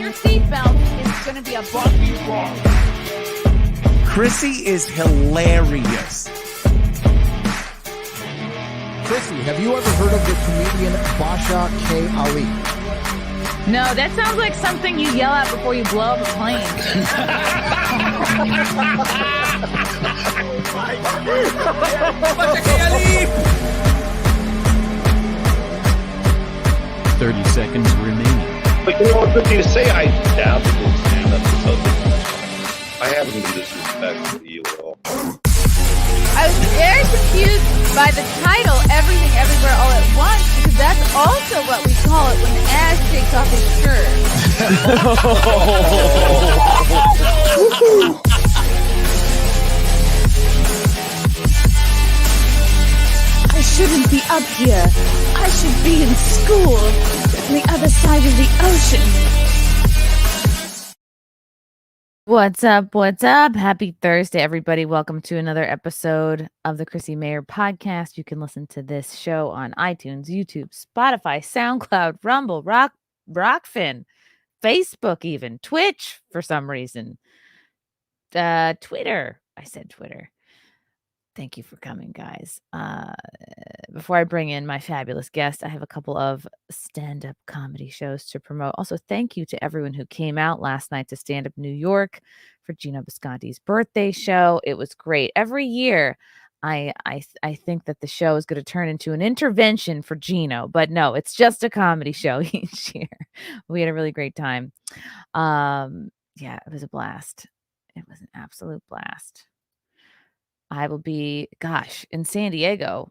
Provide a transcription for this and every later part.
your seatbelt. It's going to be a bumpy ride. Chrissie is hilarious. Chrissie, have you ever heard of the comedian Basha K. Ali? No, that sounds like something you yell out before you blow up a plane. 30 seconds remaining. But you know what, good thing to say, I dabbled in stand-up for something. I haven't been disrespectful to you at all. I was very confused by the title, Everything Everywhere All at Once, because that's also what we call it when Ash takes off his shirt. I shouldn't be up here. I should be in school on the other side of the ocean. What's up? What's up? Happy Thursday, everybody. Welcome to another episode of the Chrissie Mayr Podcast. You can listen to this show on iTunes, YouTube, Spotify, SoundCloud, Rumble, Rockfin, Facebook, even Twitch for some reason. Twitter. I said Twitter. Thank you for coming, guys. Before I bring in my fabulous guest, I have a couple of stand-up comedy shows to promote. Also, thank you to everyone who came out last night to Stand Up New York for Gino Bisconti's birthday show. It was great. Every year, I think that the show is going to turn into an intervention for Gino, but no, it's just a comedy show each year. We had a really great time. Yeah, it was a blast. It was an absolute blast. I will be, in San Diego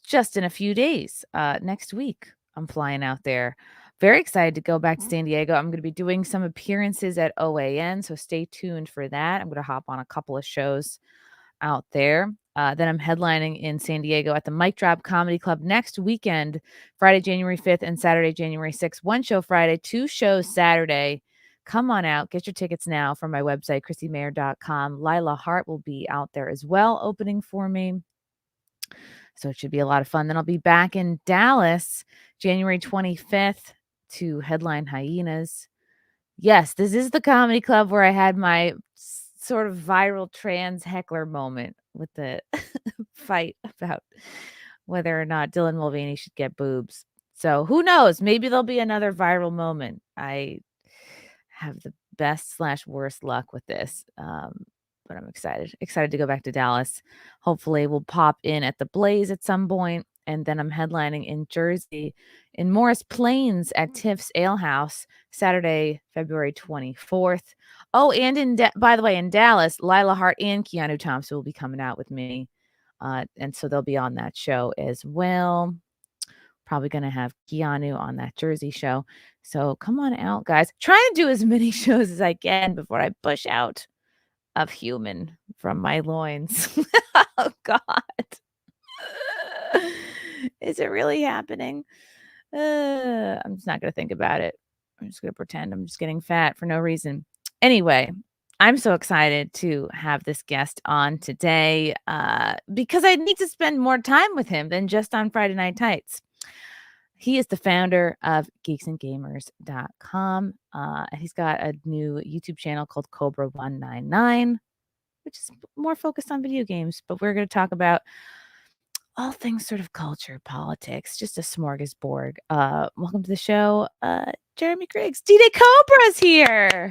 just in a few days. Next week, I'm flying out there. Very excited to go back to San Diego. I'm going to be doing some appearances at OAN, so stay tuned for that. I'm going to hop on a couple of shows out there. Then I'm headlining in San Diego at the Mic Drop Comedy Club next weekend, Friday, January 5th and Saturday, January 6th. One show Friday, two shows Saturday. Come on out. Get your tickets now from my website, ChrissieMayr.com. Lila Hart will be out there as well, opening for me. So it should be a lot of fun. Then I'll be back in Dallas, January 25th to headline Hyenas. Yes, this is the comedy club where I had my sort of viral trans heckler moment with the fight about whether or not Dylan Mulvaney should get boobs. So who knows? Maybe there'll be another viral moment. I have the best / worst luck with this. But I'm excited to go back to Dallas. Hopefully we'll pop in at the Blaze at some point. And then I'm headlining in Jersey in Morris Plains at Tiff's Ale House, Saturday, February 24th. Oh, and by the way, in Dallas, Lila Hart and Keanu Thompson will be coming out with me. And so they'll be on that show as well. Probably going to have Keanu on that Jersey show. So come on out, guys. Trying to do as many shows as I can before I push out of human from my loins. Oh, God. Is it really happening? I'm just not going to think about it. I'm just going to pretend I'm just getting fat for no reason. Anyway, I'm so excited to have this guest on today because I need to spend more time with him than just on Friday Night Tights. He is the founder of GeeksandGamers.com. He's got a new YouTube channel called Cobra 199, which is more focused on video games. But we're going to talk about all things sort of culture, politics, just a smorgasbord. Welcome to the show, Jeremy Griggs. DDay Cobra's here.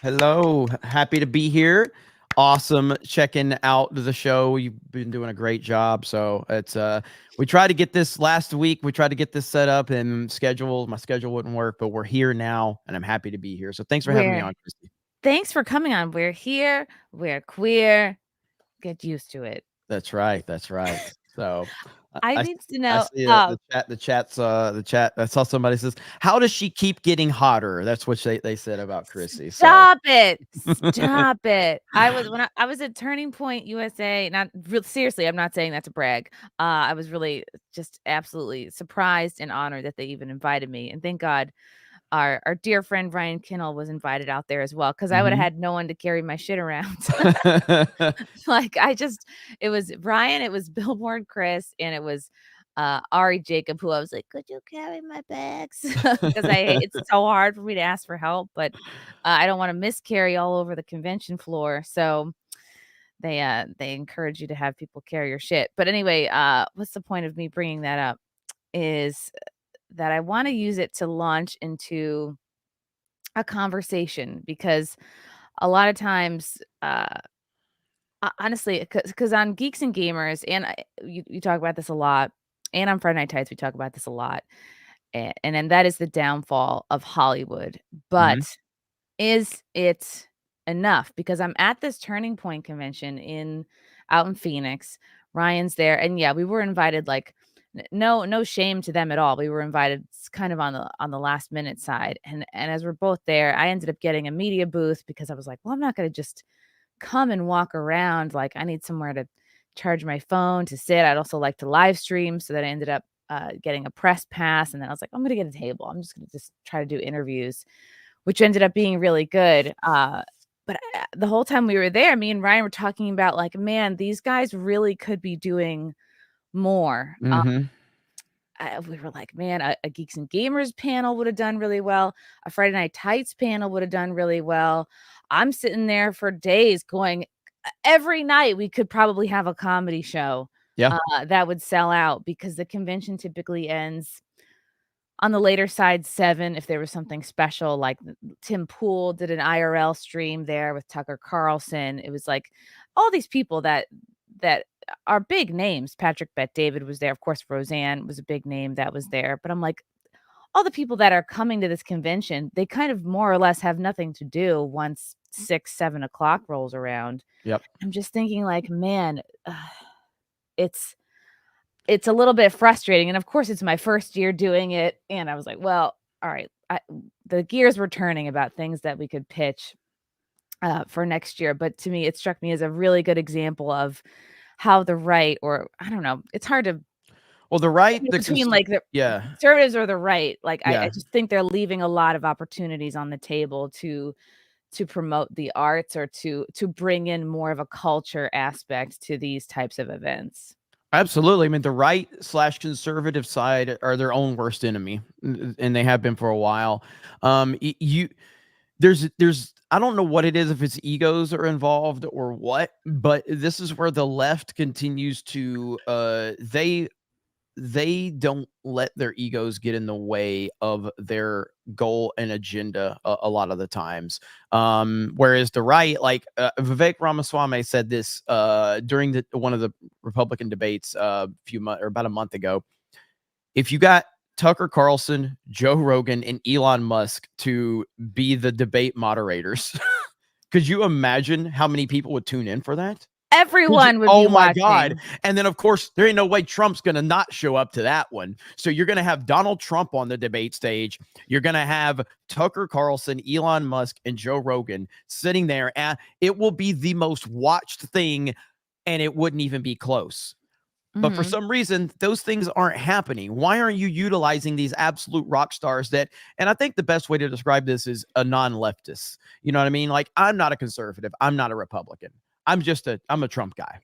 Hello. Happy to be here. Awesome checking out the show. You've been doing a great job. So it's we tried to get this last week. We tried to get this set up and scheduled. My schedule wouldn't work, but we're here now and I'm happy to be here. So thanks for having me on, Chrissie. Thanks for coming on. We're here. We're queer. Get used to it. That's right. That's right. So I need to know. The chat. I saw somebody says, "How does she keep getting hotter?" That's what they said about Chrissie. Stop it! Stop it! When I was at Turning Point USA. Not seriously. I'm not saying that to brag. I was really just absolutely surprised and honored that they even invited me. And thank God, our dear friend Ryan Kinnell was invited out there as well, because I would have had no one to carry my shit around. It was Ryan, it was Billboard Chris, and it was Ari Jacob, who I was like, could you carry my bags? Because it's so hard for me to ask for help, but I don't want to miscarry all over the convention floor. So they encourage you to have people carry your shit. But anyway, what's the point of me bringing that up is that I want to use it to launch into a conversation, because a lot of times, honestly, because on Geeks and Gamers, and you talk about this a lot, and on Friday Night Tights, we talk about this a lot, and then that is the downfall of Hollywood. But is it enough? Because I'm at this Turning Point convention out in Phoenix. Ryan's there, and yeah, we were invited. Like, no shame to them at all. We were invited kind of on the last minute side, and as we're both there, I ended up getting a media booth because I was like, well, I'm not going to just come and walk around. Like, I need somewhere to charge my phone, to sit. I'd also like to live stream, so that I ended up getting a press pass, and then I was like, I'm going to get a table. I'm just going to just try to do interviews, which ended up being really good. But the whole time we were there, me and Ryan were talking about, like, man, these guys really could be doing more. We were like, man, a Geeks and Gamers panel would have done really well. A Friday Night Tights panel would have done really well. I'm sitting there for days going, every night we could probably have a comedy show that would sell out, because the convention typically ends on the later side 7 if there was something special. Like Tim Pool did an IRL stream there with Tucker Carlson. It was like all these people that are big names. Patrick Bet-David was there. Of course, Roseanne was a big name that was there. But I'm like, all the people that are coming to this convention, they kind of more or less have nothing to do once 6-7 o'clock rolls around. Yep. I'm just thinking, like, man, it's a little bit frustrating. And of course, it's my first year doing it. And I was like, well, all right. The gears were turning about things that we could pitch for next year. But to me, it struck me as a really good example of how the right, or I don't know, it's hard to. Well, the right, between like the conservatives or the right, like I just think they're leaving a lot of opportunities on the table to promote the arts, or to bring in more of a culture aspect to these types of events. Absolutely. I mean, the right/conservative side are their own worst enemy, and they have been for a while. There's I don't know what it is, if it's egos are involved or what, but this is where the left continues to they don't let their egos get in the way of their goal and agenda a lot of the times. Whereas the right, like Vivek Ramaswamy said this during one of the Republican debates about a month ago. If you got Tucker Carlson, Joe Rogan, and Elon Musk to be the debate moderators, could you imagine how many people would tune in for that? Everyone would be watching. God. And then, of course, there ain't no way Trump's going to not show up to that one. So you're going to have Donald Trump on the debate stage. You're going to have Tucker Carlson, Elon Musk, and Joe Rogan sitting there. And it will be the most watched thing, and it wouldn't even be close. But for some reason, those things aren't happening. Why aren't you utilizing these absolute rock stars that, and I think the best way to describe this is a non-leftist. You know what I mean? Like, I'm not a conservative. I'm not a Republican. I'm a Trump guy.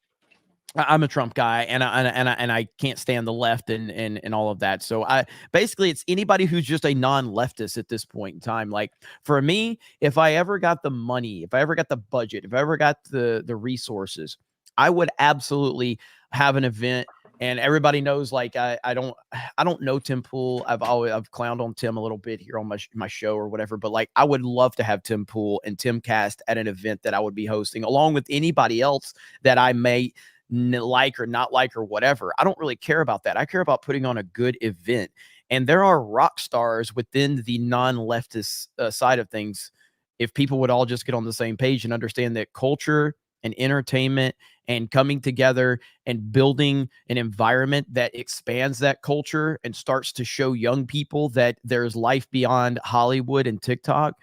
I'm a Trump guy, and I can't stand the left and all of that. So basically it's anybody who's just a non-leftist at this point in time. Like, for me, if I ever got the money, if I ever got the budget, if I ever got the resources, I would absolutely have an event. And everybody knows, like, I don't know Tim Pool. I've clowned on Tim a little bit here on my show or whatever, but like, I would love to have Tim Pool and Tim Cast at an event that I would be hosting, along with anybody else that I may like or not like or whatever. I don't really care about that. I care about putting on a good event. And there are rock stars within the non-leftist side of things. If people would all just get on the same page and understand that culture and entertainment and coming together and building an environment that expands that culture and starts to show young people that there's life beyond Hollywood and TikTok,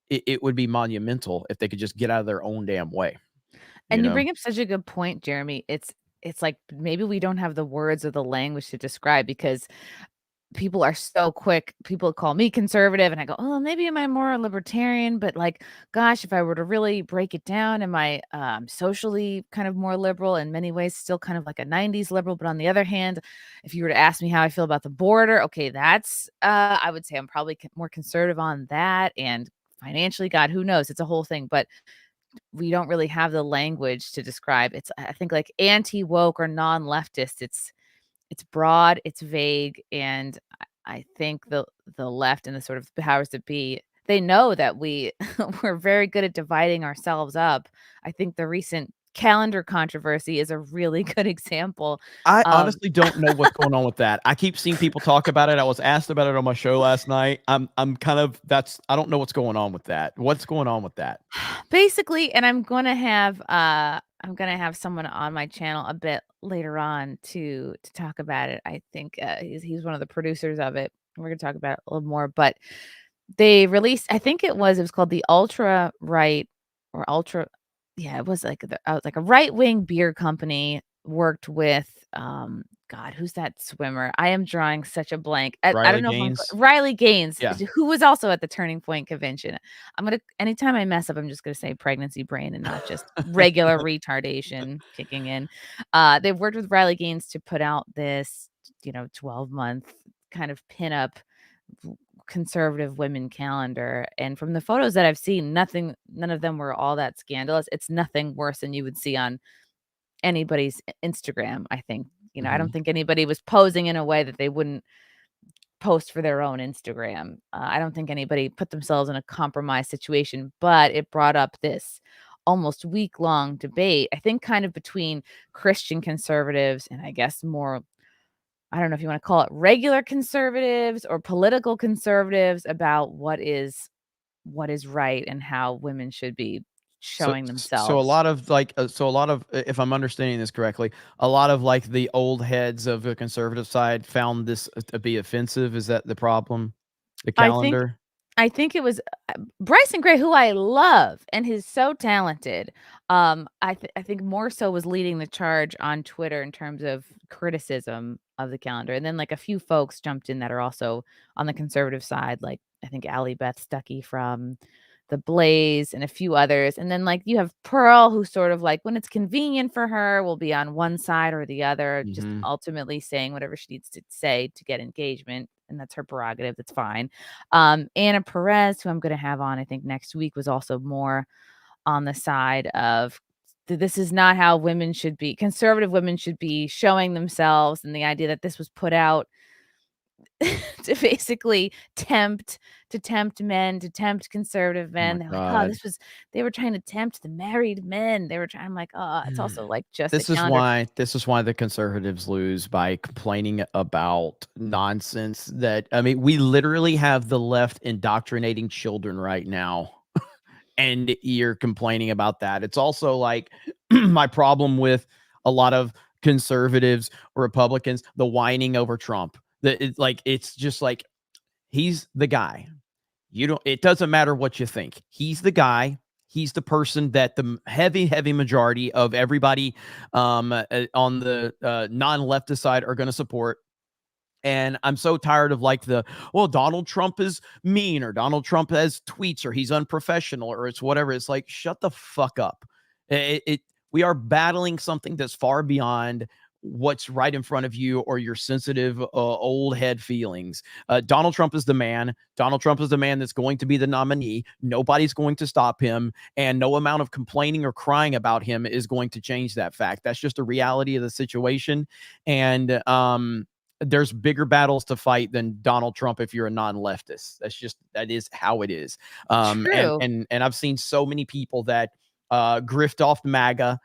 it would be monumental if they could just get out of their own damn way. And you bring up such a good point, Jeremy. It's like, maybe we don't have the words or the language to describe, because people are so quick. People call me conservative and I go, oh, maybe am I more libertarian? But like, gosh, if I were to really break it down, am I socially kind of more liberal, in many ways still kind of like a 90s liberal? But on the other hand, if you were to ask me how I feel about the border, okay, that's I would say I'm probably more conservative on that. And financially, God, who knows? It's a whole thing. But we don't really have the language to describe. It's, I think, like anti-woke or non-leftist. It's broad, it's vague, and I think the left and the sort of powers that be, they know that we're very good at dividing ourselves up. I think the recent calendar controversy is a really good example. I honestly don't know what's going on with that. I keep seeing people talk about it. I was asked about it on my show last night. I'm kind of I don't know what's going on with that. What's going on with that? Basically, and I'm gonna have someone on my channel a bit later on to talk about it. I think he's one of the producers of it. We're gonna talk about it a little more, but they released, I think it was called the Ultra Right or Ultra, yeah, it was like like a right wing beer company worked with God, who's that swimmer? I am drawing such a blank. I Riley don't know Gaines? if Riley Gaines, Yeah. who was also at the Turning Point convention. Anytime I mess up, I'm just gonna say pregnancy brain and not just regular retardation kicking in. They've worked with Riley Gaines to put out this, 12-month kind of pinup conservative women calendar. And from the photos that I've seen, none of them were all that scandalous. It's nothing worse than you would see on anybody's Instagram, I think. I don't think anybody was posing in a way that they wouldn't post for their own Instagram. I don't think anybody put themselves in a compromised situation, but it brought up this almost week-long debate, I think kind of between Christian conservatives and I guess more, I don't know if you want to call it regular conservatives or political conservatives, about what is right and how women should be showing themselves. So a lot of if I'm understanding this correctly, a lot of like the old heads of the conservative side found this to be offensive. Is that the problem? The calendar? I think it was Bryson Gray, who I love and is so talented. I think more so was leading the charge on Twitter in terms of criticism of the calendar, and then like a few folks jumped in that are also on the conservative side, like I think Allie Beth Stuckey from The Blaze and a few others, and then like you have Pearl, who sort of like when it's convenient for her will be on one side or the other, just ultimately saying whatever she needs to say to get engagement. And that's her prerogative. That's fine. Anna Perez, who I'm going to have on, I think next week, was also more on the side of this is not how women should be. Conservative women should be showing themselves, and the idea that this was put out to basically tempt men, to tempt conservative men. They're like, oh, they were trying to tempt the married men. I'm like, oh, it's also like just this is why the conservatives lose, by complaining about nonsense that, I mean, we literally have the left indoctrinating children right now. And you're complaining about that. It's also like my problem with a lot of conservatives or Republicans, the whining over Trump. It's just like, he's the guy. It doesn't matter what you think. He's the guy. He's the person that the heavy majority of everybody on the non-leftist side are going to support. And I'm so tired of like Donald Trump is mean, or Donald Trump has tweets, or he's unprofessional, or it's whatever. It's like, shut the fuck up. We are battling something that's far beyond what's right in front of you or your sensitive old head feelings. Donald Trump is the man. Donald Trump is the man that's going to be the nominee. Nobody's going to stop him, and no amount of complaining or crying about him is going to change that fact. That's just a reality of the situation. And there's bigger battles to fight than Donald Trump if you're a non-leftist. That is how it is. True. And I've seen so many people that grift off MAGA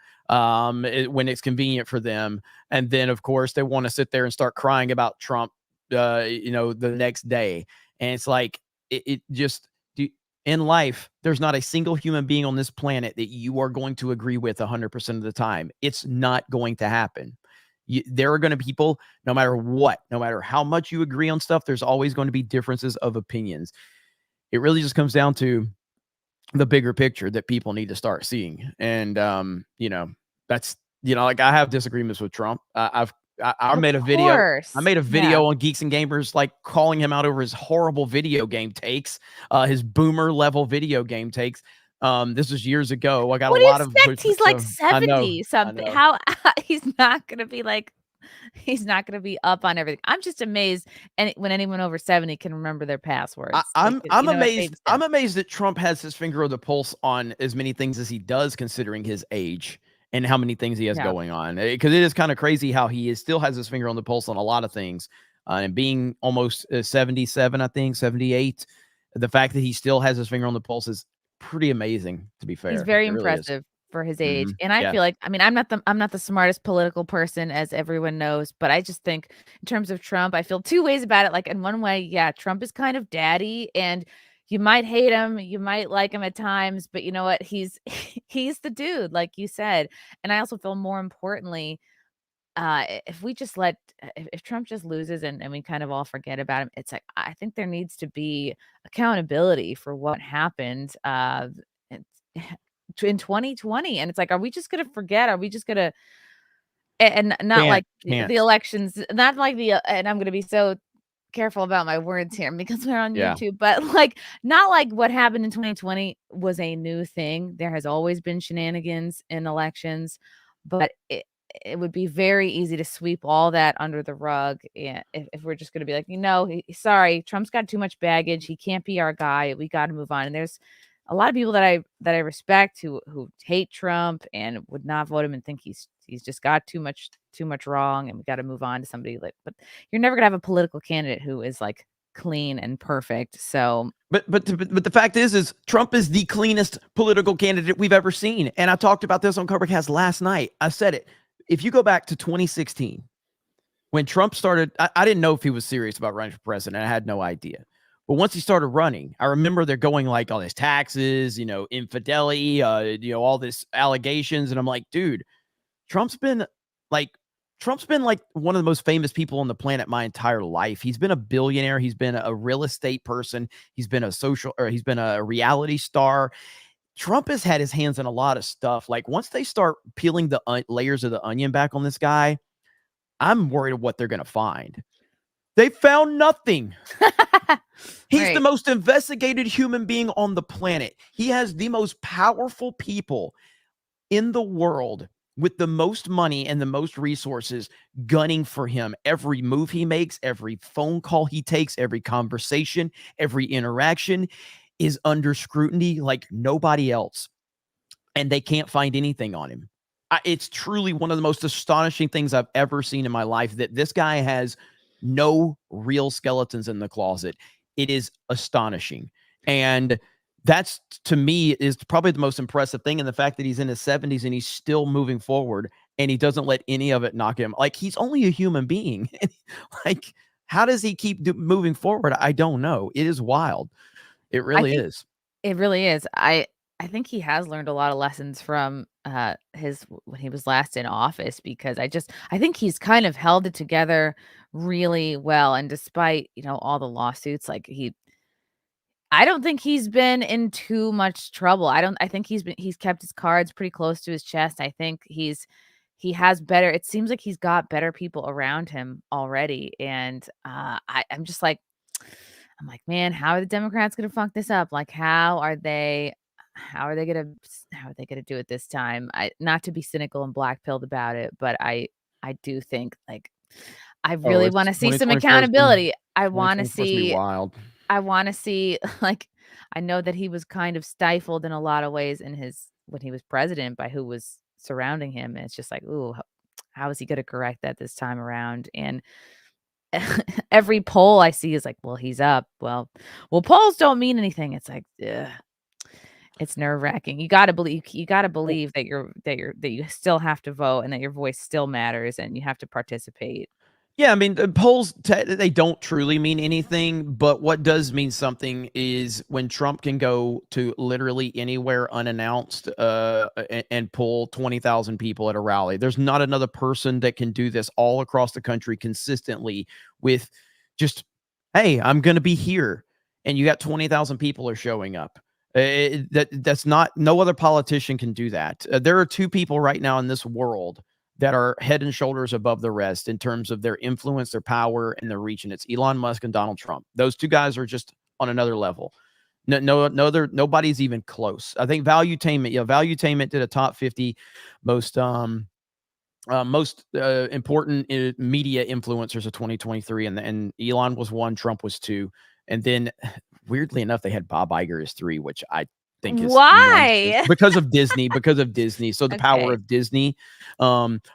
when it's convenient for them, and then of course they want to sit there and start crying about Trump the next day. And it's like, in life, there's not a single human being on this planet that you are going to agree with 100% of the time. It's not going to happen. There are going to be people, no matter what, no matter how much you agree on stuff, there's always going to be differences of opinions. It really just comes down to the bigger picture that people need to start seeing. And, that's, like, I have disagreements with Trump. I've I Of made a video. course. I made a Yeah. video on Geeks and Gamers, like calling him out over his horrible video game takes, his boomer level video game takes. This was years ago. I got What a do you lot of. expect? He's like I know. 70 something. know. How he's not gonna be like he's not gonna be up on everything. I'm just amazed when anyone over 70 can remember their passwords. I'm You know, it saves I'm them. amazed that Trump has his finger on the pulse on as many things as he does, considering his age and how many things he has Yeah. going on. Because it is kind of crazy how he still has his finger on the pulse on a lot of things. And being almost 77, I think 78, the fact that he still has his finger on the pulse is pretty amazing. To be fair, He's very It really is. impressive for his age. Mhm. And I Yeah. feel like, I mean, I'm not the smartest political person, as everyone knows, but I just think in terms of Trump, I feel two ways about it. Like, in one way, yeah, Trump is kind of daddy, and you might hate him, you might like him at times, but you know what? He's he's the dude, like you said. And I also feel, more importantly, if we just if Trump just loses and we kind of all forget about him, it's like, I think there needs to be accountability for what happened in in 2020. And it's like, are we just gonna forget? Are we just gonna and not like Can't. the elections, not like and I'm gonna be so careful about my words here because we're on Yeah. YouTube, but like, not like what happened in 2020 was a new thing. There has always been shenanigans in elections, but it would be very easy to sweep all that under the rug if we're just going to be like, sorry, Trump's got too much baggage. He can't be our guy. We got to move on. And there's a lot of people that I respect who hate Trump and would not vote him and think he's just got too much wrong, and we got to move on to somebody but you're never gonna have a political candidate who is like clean and perfect. So But the fact is Trump is the cleanest political candidate we've ever seen. And I talked about this on Cobra Cast last night. I said it. If you go back to 2016, when Trump started, I didn't know if he was serious about running for president. I had no idea. But once he started running, I remember they're going like all this taxes, infidelity, all this allegations. And I'm like, dude, Trump's been like one of the most famous people on the planet my entire life. He's been a billionaire. He's been a real estate person. He's been he's been a reality star. Trump has had his hands in a lot of stuff. Like, once they start peeling the layers of the onion back on this guy, I'm worried of what they're going to find. They found nothing. He's Right. the most investigated human being on the planet. He has the most powerful people in the world with the most money and the most resources gunning for him. Every move he makes, every phone call he takes, every conversation, every interaction is under scrutiny like nobody else. And they can't find anything on him. It's truly one of the most astonishing things I've ever seen in my life, that this guy has no real skeletons in the closet. It is astonishing. And that's, to me, is probably the most impressive thing. And the fact that he's in his 70s and he's still moving forward and he doesn't let any of it knock him. Like, he's only a human being. Like, how does he keep moving forward? I don't know. It is wild. It really is. It really is. I think he has learned a lot of lessons from when he was last in office, because I think he's kind of held it together really well. And despite, all the lawsuits, like I don't think he's been in too much trouble. I think he's kept his cards pretty close to his chest. I think he has better, it seems like he's got better people around him already. And I'm just like, man, how are the Democrats going to fuck this up? Like, how are they going to do it this time? Not to be cynical and black-pilled about it, but I do think, like, I really want to see some accountability. I want to see wild. I want to see, like, I know that he was kind of stifled in a lot of ways when he was president by who was surrounding him. And it's just like, ooh, how is he going to correct that this time around? And every poll I see is like, well, he's up. Well, polls don't mean anything. It's like, ugh. It's nerve-wracking. You got to believe that you still have to vote and that your voice still matters and you have to participate. Yeah, I mean, polls, they don't truly mean anything, but what does mean something is when Trump can go to literally anywhere unannounced and pull 20,000 people at a rally. There's not another person that can do this all across the country consistently with just, hey, I'm going to be here. And you got 20,000 people are showing up. No other politician can do that. There are two people right now in this world that are head and shoulders above the rest in terms of their influence, their power, and their reach. And it's Elon Musk and Donald Trump. Those two guys are just on another level. Nobody's even close. I think Valuetainment did a top 50 most important media influencers of 2023, and Elon was 1, Trump was 2, and then weirdly enough, they had Bob Iger as 3, which I think is why? nonsense. Because of Disney. So the power of Disney,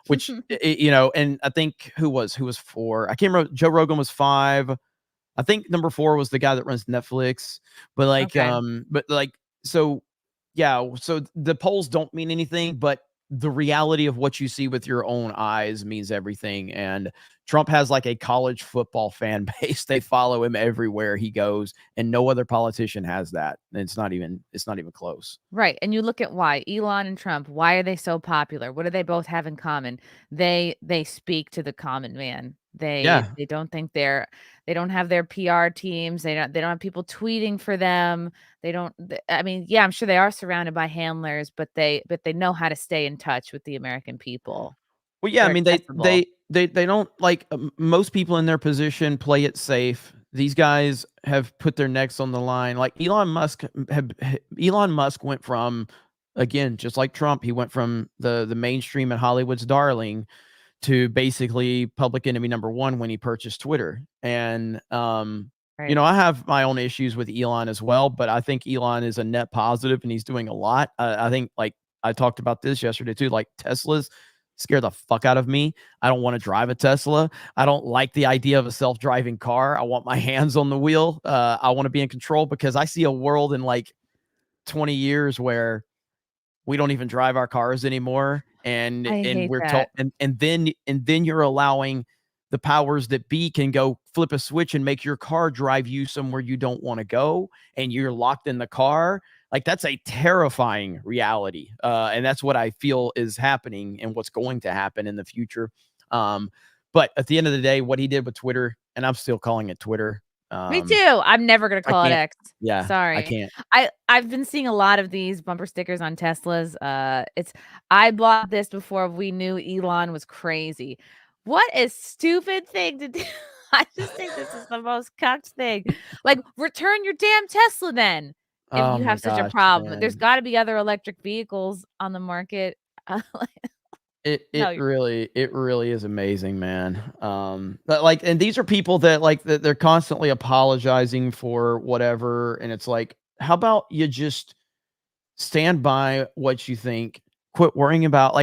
which and I think who was 4? I can't remember. Joe Rogan was 5. I think number 4 was the guy that runs Netflix. But so the polls don't mean anything, but the reality of what you see with your own eyes means everything. And Trump has like a college football fan base. They follow him everywhere he goes, and no other politician has that. And it's not even close. Right. And you look at why Elon and Trump, why are they so popular? What do they both have in common? They speak to the common man. They don't think they don't have their PR teams. They don't have people tweeting for them. I'm sure they are surrounded by handlers, but they know how to stay in touch with the American people. Well, yeah, they don't, like, most people in their position play it safe. These guys have put their necks on the line. Like Elon Musk went from, again, just like Trump, he went from the mainstream and Hollywood's darling to basically public enemy number 1 when he purchased Twitter. And right. I have my own issues with Elon as well, but I think Elon is a net positive and he's doing a lot. I think, like I talked about this yesterday too, like Teslas scare the fuck out of me. I don't want to drive a Tesla. I don't like the idea of a self-driving car. I want my hands on the wheel. I want to be in control, because I see a world in like 20 years where we don't even drive our cars anymore. And we're told, and then you're allowing the powers that be can go flip a switch and make your car drive you somewhere you don't want to go, and you're locked in the car. Like, that's a terrifying reality. And that's what I feel is happening and what's going to happen in the future. But at the end of the day, what he did with Twitter, and I'm still calling it Twitter. Me too. I'm never going to call it X. Yeah. Sorry. I can't. I've been seeing a lot of these bumper stickers on Teslas. I bought this before we knew Elon was crazy. What a stupid thing to do. I just think this is the most cucked thing. Like, return your damn Tesla then. If you have such a problem, man. There's got to be other electric vehicles on the market. It really is amazing, man. And these are people that they're constantly apologizing for whatever, and it's like, how about you just stand by what you think? Quit worrying about,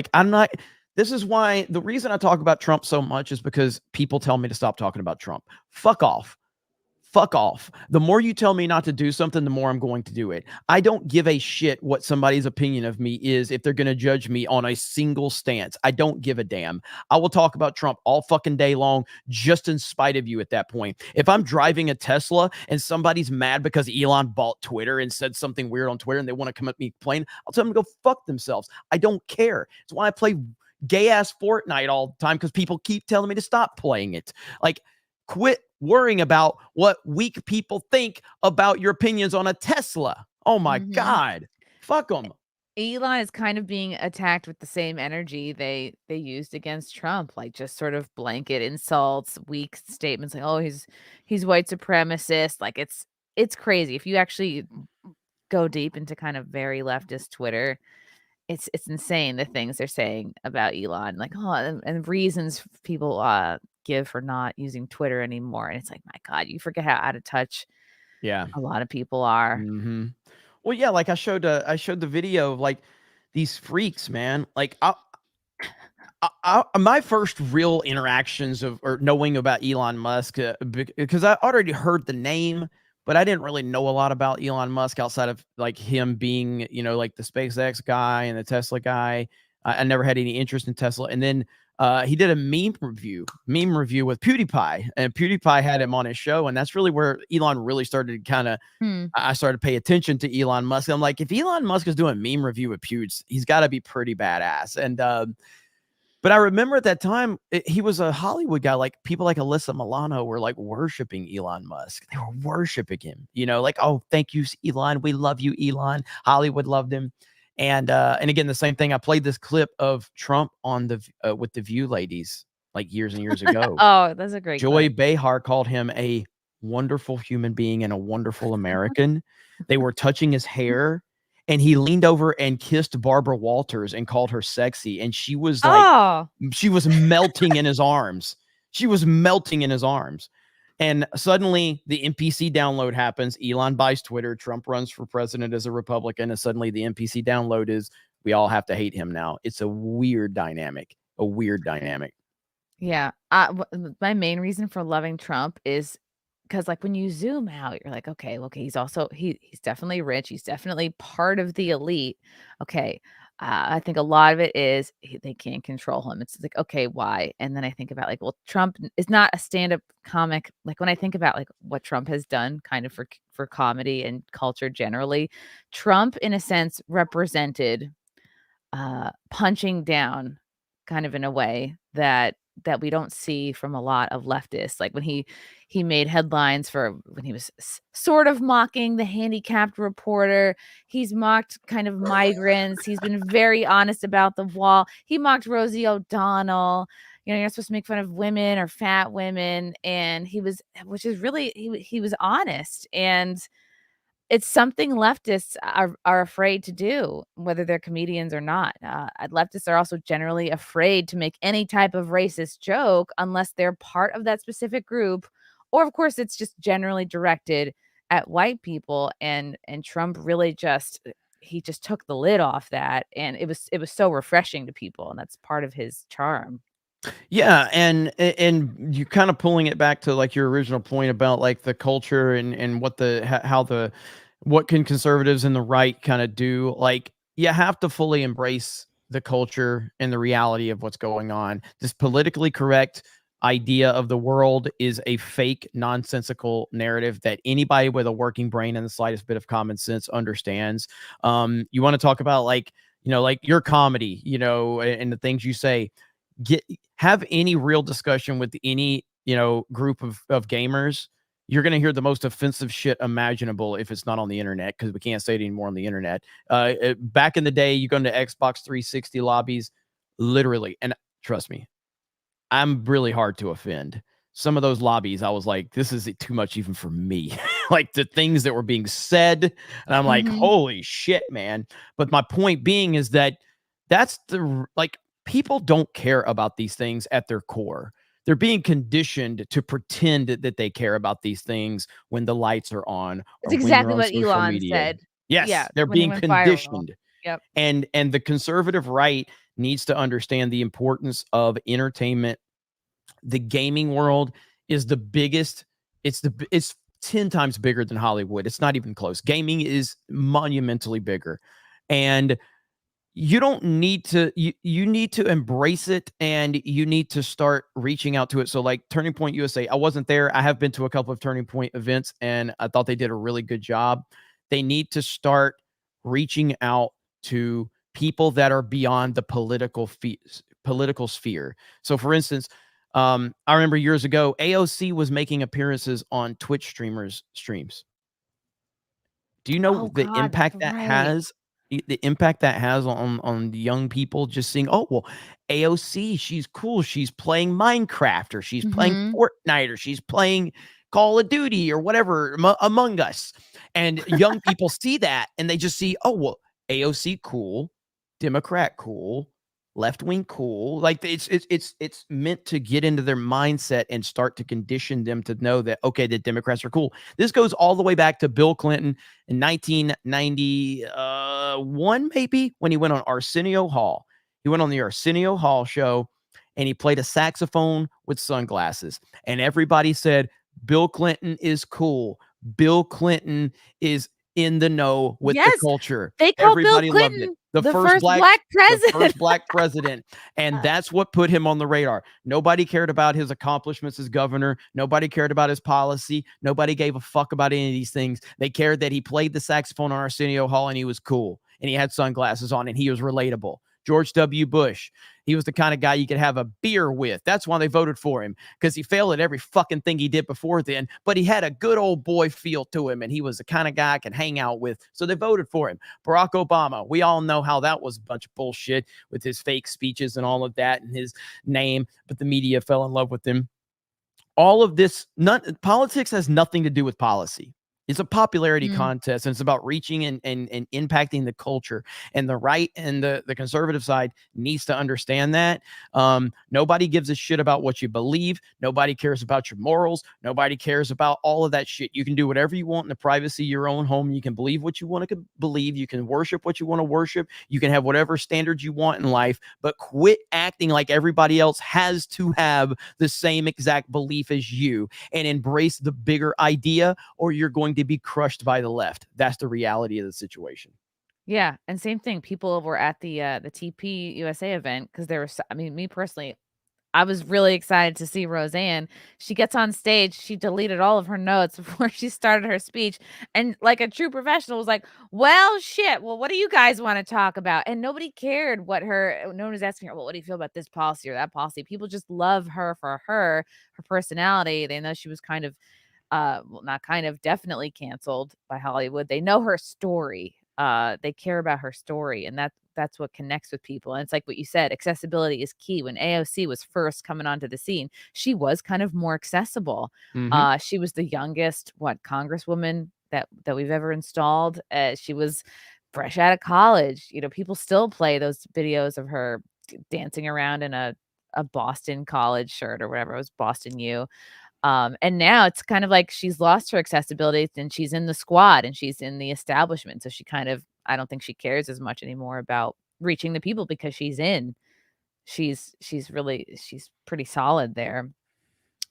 this is why the reason I talk about Trump so much is because people tell me to stop talking about Trump. Fuck off. Fuck off. The more you tell me not to do something, the more I'm going to do it. I don't give a shit what somebody's opinion of me is if they're going to judge me on a single stance. I don't give a damn. I will talk about Trump all fucking day long, just in spite of you at that point. If I'm driving a Tesla and somebody's mad because Elon bought Twitter and said something weird on Twitter and they want to come at me complain, I'll tell them to go fuck themselves. I don't care. It's why I play gay-ass Fortnite all the time, because people keep telling me to stop playing it. Like, quit worrying about what weak people think about your opinions on a Tesla. Oh my God. Fuck them. Elon is kind of being attacked with the same energy they used against Trump, like just sort of blanket insults, weak statements like, oh, he's white supremacist. Like, it's crazy. If you actually go deep into kind of very leftist Twitter, it's insane the things they're saying about Elon, like, oh, and reasons people give for not using Twitter anymore. And it's like, my God, you forget how out of touch a lot of people are. Mm-hmm. Well, yeah, like I showed the video of like these freaks, man. Like my first real interactions or knowing about Elon Musk, because I already heard the name, but I didn't really know a lot about Elon Musk outside of like him being, like the SpaceX guy and the Tesla guy. I never had any interest in Tesla. And then he did a meme review with PewDiePie, and PewDiePie had him on his show. And that's really where Elon really started I started to pay attention to Elon Musk. I'm like, if Elon Musk is doing a meme review with Pewds, he's got to be pretty badass. And, but I remember at that time, he was a Hollywood guy. Like, people like Alyssa Milano were like worshiping Elon Musk. They were worshiping him, like, oh, thank you, Elon. We love you, Elon. Hollywood loved him. And again, the same thing. I played this clip of Trump on the with the View ladies like years and years ago. Oh, that's a great Joy clip. Behar called him a wonderful human being and a wonderful American. They were touching his hair, and he leaned over and kissed Barbara Walters and called her sexy. And she was like, Oh, she was melting in his arms. She was melting in his arms. And suddenly the NPC download happens. Elon buys Twitter. Trump runs for president as a Republican. And suddenly the NPC download is, we all have to hate him now. It's a weird dynamic. yeah. My main reason for loving Trump is because, like, when you zoom out, you're like, okay, he's also he's definitely rich. He's definitely part of the elite. Okay. I think a lot of it is they can't control him. It's like, okay, why? And then I think about, like, well, Trump is not a stand-up comic. Like, when I think about, like, what Trump has done kind of for comedy and culture generally, Trump, in a sense, represented punching down kind of in a way that we don't see from a lot of leftists. Like, when he made headlines for when he was sort of mocking the handicapped reporter. He's mocked kind of migrants. He's been very honest about the wall. He mocked Rosie O'Donnell. You know, you're not supposed to make fun of women or fat women. And he was honest. And it's something leftists are afraid to do, whether they're comedians or not. Leftists are also generally afraid to make any type of racist joke unless they're part of that specific group, or of course it's just generally directed at white people. And Trump really just took the lid off that, and it was so refreshing to people, and that's part of his charm. Yeah, and you kind of pulling it back to like your original point about like the culture and what can conservatives and the right kind of do. Like, you have to fully embrace the culture and the reality of what's going on. This politically correct idea of the world is a fake, nonsensical narrative that anybody with a working brain and the slightest bit of common sense understands. You want to talk about, like, you know, like your comedy, you know, and the things you say. Have any real discussion with any, you know, group of gamers, you're going to hear the most offensive shit imaginable if it's not on the internet, because we can't say it anymore on the internet. Back in the day, you go into Xbox 360 lobbies, literally, and trust me, I'm really hard to offend. Some of those lobbies, I was like, this is too much even for me. Like, the things that were being said, and I'm like, holy shit, man. But my point being is that that's people don't care about these things at their core. They're being conditioned to pretend that they care about these things when the lights are on. It's exactly what Elon said. Yes, yeah, they're being conditioned. Yep. And the conservative right needs to understand the importance of entertainment. The gaming world is the biggest. It's 10 times bigger than Hollywood. It's not even close. Gaming is monumentally bigger. And you don't need to, you need to embrace it, and you need to start reaching out to it. So like Turning Point USA, I wasn't there. I have been to a couple of Turning Point events, and I thought they did a really good job. They need to start reaching out to people that are beyond the political sphere. So for instance, I remember years ago, AOC was making appearances on Twitch streams. Do you know the impact that has? The impact that has on the young people, just seeing, oh, well, AOC, she's cool. She's playing Minecraft, or she's playing Fortnite, or she's playing Call of Duty, or whatever, Among Us. And young people see that, and they just see, oh, well, AOC cool, Democrat cool, left wing cool. Like, it's meant to get into their mindset and start to condition them to know that, okay, the Democrats are cool. This goes all the way back to Bill Clinton in 1991, maybe, when he went on Arsenio Hall. He went on the Arsenio Hall show, and he played a saxophone with sunglasses, and everybody said, Bill Clinton is cool. Bill Clinton is in the know with the culture. They call Everybody Bill Clinton loved it. the first black president. The first black president. And that's what put him on the radar. Nobody cared about his accomplishments as governor. Nobody cared about his policy. Nobody gave a fuck about any of these things. They cared that he played the saxophone on Arsenio Hall, and he was cool, and he had sunglasses on, and he was relatable. George W. Bush. He was the kind of guy you could have a beer with. That's why they voted for him, because he failed at every fucking thing he did before then, but he had a good old boy feel to him, and he was the kind of guy I can hang out with. So they voted for him. Barack Obama, we all know how that was a bunch of bullshit with his fake speeches and all of that and his name, but the media fell in love with him. All of this, politics has nothing to do with policy. It's a popularity contest, and it's about reaching and impacting the culture. And the right and the conservative side needs to understand that. Nobody gives a shit about what you believe. Nobody cares about your morals. Nobody cares about all of that shit. You can do whatever you want in the privacy of your own home. You can believe what you want to believe. You can worship what you want to worship. You can have whatever standards you want in life, but quit acting like everybody else has to have the same exact belief as you, and embrace the bigger idea, or you're going to be crushed by the left. That's the reality of the situation. Yeah, and same thing. People were at the TPUSA event because there was. I mean, me personally, I was really excited to see Roseanne. She gets on stage. She deleted all of her notes before she started her speech, and like a true professional was like, "Well, shit. Well, what do you guys want to talk about?" And nobody cared what her. No one was asking her, "Well, what do you feel about this policy or that policy?" People just love her for her personality. They know she was kind of well, not kind of, definitely canceled by Hollywood. They know her story. They care about her story, and that's what connects with people. And it's like what you said, accessibility is key. When AOC was first coming onto the scene, she was kind of more accessible. She was the youngest congresswoman that we've ever installed. She was fresh out of college. You know, people still play those videos of her dancing around in a Boston College shirt or whatever. It was Boston U. And now it's kind of like she's lost her accessibility, and she's in the squad and she's in the establishment. So she kind of, I don't think she cares as much anymore about reaching the people because she's pretty solid there.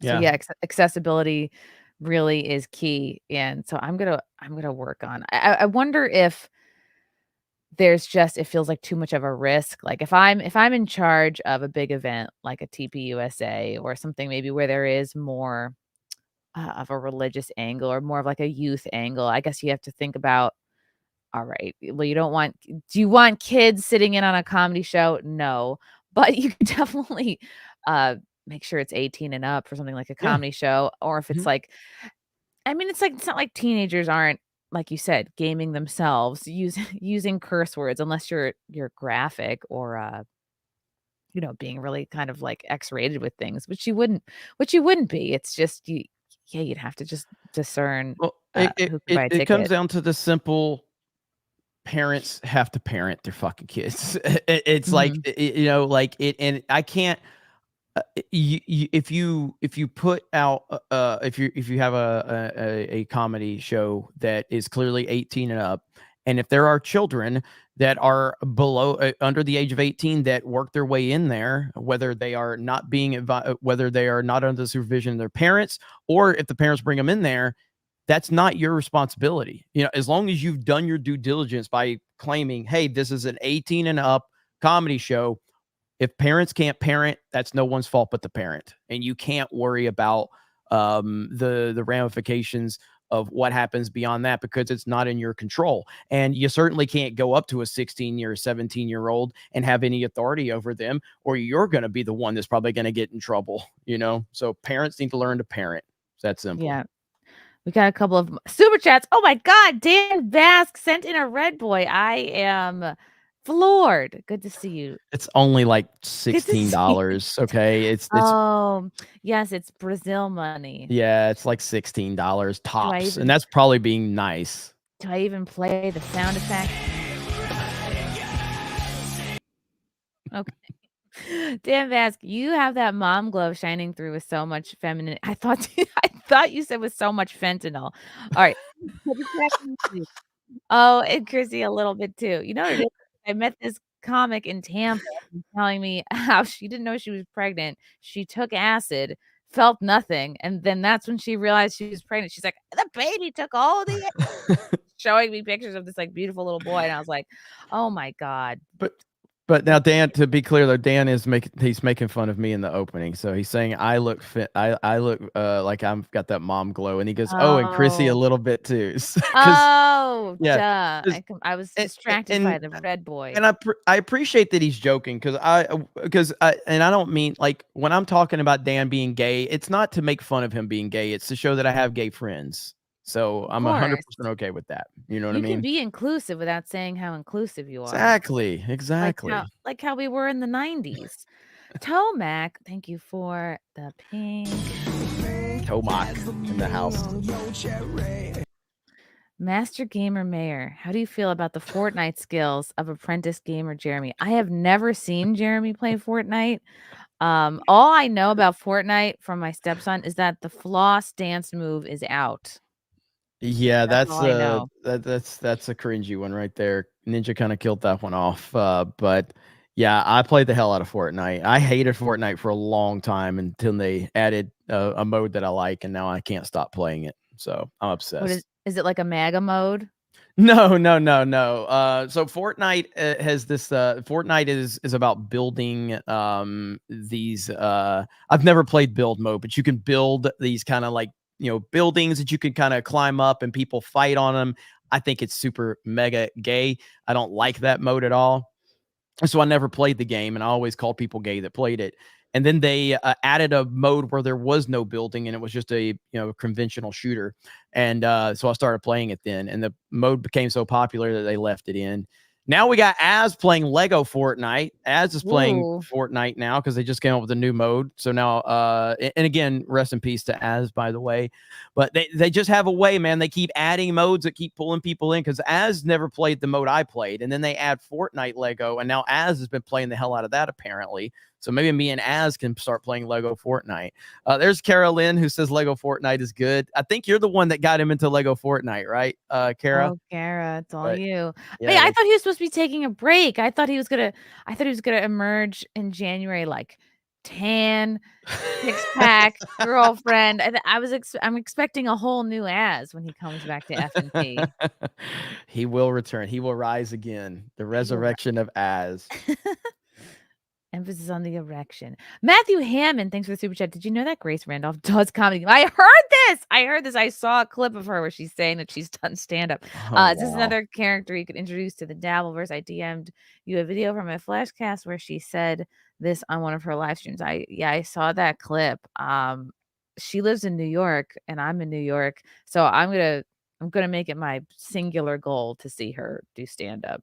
So yeah, accessibility really is key. And so I'm gonna work on. I wonder if there's just, it feels like too much of a risk. Like if I'm in charge of a big event like a TPUSA or something, maybe where there is more of a religious angle or more of like a youth angle, I guess you have to think about, all right, well, do you want kids sitting in on a comedy show? No, but you can definitely make sure it's 18 and up for something like a comedy show. Or if it's like, I mean, it's not like teenagers aren't, like you said, gaming themselves, using curse words, unless you're graphic or being really kind of like X-rated with things, which you wouldn't be. It's just you'd have to just discern. Well, who can buy a it ticket. comes down to the simple: parents have to parent their fucking kids. It's like, like it, and I can't. If you put out if you have a comedy show that is clearly 18 and up, and if there are children that are below under the age of 18 that work their way in there, whether they are not whether they are not under the supervision of their parents, or if the parents bring them in there, that's not your responsibility. As long as you've done your due diligence by claiming, hey, this is an 18 and up comedy show. If parents can't parent, that's no one's fault but the parent. And you can't worry about the ramifications of what happens beyond that, because it's not in your control. And you certainly can't go up to a 16-year, 17-year-old and have any authority over them, or you're going to be the one that's probably going to get in trouble, So parents need to learn to parent. It's that simple. Yeah. We got a couple of super chats. Oh my God. Dan Bask sent in a red boy. I am floored. Good to see you. It's only like $16. Okay. It's yes, it's Brazil money. Yeah, it's like $16 tops. And that's probably being nice. Do I even play the sound effect? Okay. Dan Bask, you have that mom glow shining through with so much feminine. I thought you said with so much fentanyl. All right. Oh, and Chrissy a little bit too. You know what it is? I met this comic in Tampa telling me how she didn't know she was pregnant. She took acid, felt nothing, and then that's when she realized she was pregnant. She's like, the baby took all the showing me pictures of this like beautiful little boy, and I was like, oh my God. But But now Dan, to be clear though, Dan is he's making fun of me in the opening. So he's saying I look fit. I look like I've got that mom glow, and he goes, "Oh, and Chrissy a Oh. little bit too." Because Duh. 'cause- I was and, distracted by the red boy. and I appreciate that he's joking because and I don't mean like when I'm talking about Dan being gay, it's not to make fun of him being gay. It's to show that I have gay friends. So I'm 100% okay with that. You know what I mean? You can be inclusive without saying how inclusive you are. Exactly. Like how we were in the 90s. Tomac, thank you for the pink. Tomac in the house. Master Gamer Mayor, how do you feel about the Fortnite skills of apprentice gamer Jeremy? I have never seen Jeremy play Fortnite. All I know about Fortnite from my stepson is that the floss dance move is out. Yeah, That's all I know. that's a cringy one right there. Ninja kind of killed that one off. But yeah, I played the hell out of Fortnite. I hated Fortnite for a long time until they added a mode that I like, and now I can't stop playing it. So I'm obsessed. Is it like a MAGA mode? No. So Fortnite has this. Fortnite is about building these. I've never played build mode, but you can build these kind of like buildings that you can kind of climb up and people fight on them. I think it's super mega gay. I don't like that mode at all. So I never played the game, and I always called people gay that played it. And then they added a mode where there was no building, and it was just a conventional shooter. And so I started playing it then, and the mode became so popular that they left it in. Now we got Az playing Lego Fortnite. Az is playing Fortnite now because they just came up with a new mode. So now, and again, rest in peace to Az, by the way. But they just have a way, man. They keep adding modes that keep pulling people in because Az never played the mode I played. And then they add Fortnite Lego, and now Az has been playing the hell out of that, apparently. So maybe me and Az can start playing Lego Fortnite. There's Carolyn who says Lego Fortnite is good. I think you're the one that got him into Lego Fortnite, right, Kara? Oh, Kara, it's all you. Yeah, I thought he was supposed to be taking a break. I thought he was gonna emerge in January, like tan, six-pack, girlfriend. I'm expecting a whole new Az when he comes back to F&P. He will return. He will rise again. The resurrection of Az. Emphasis on the erection. Matthew Hammond, thanks for the super chat. Did you know that Grace Randolph does comedy? I heard this. I saw a clip of her where she's saying that she's done stand-up. Is this another character you could introduce to the Dabbleverse? I DM'd you a video from a Flashcast where she said this on one of her live streams. I saw that clip. She lives in New York and I'm in New York. So I'm gonna make it my singular goal to see her do stand-up.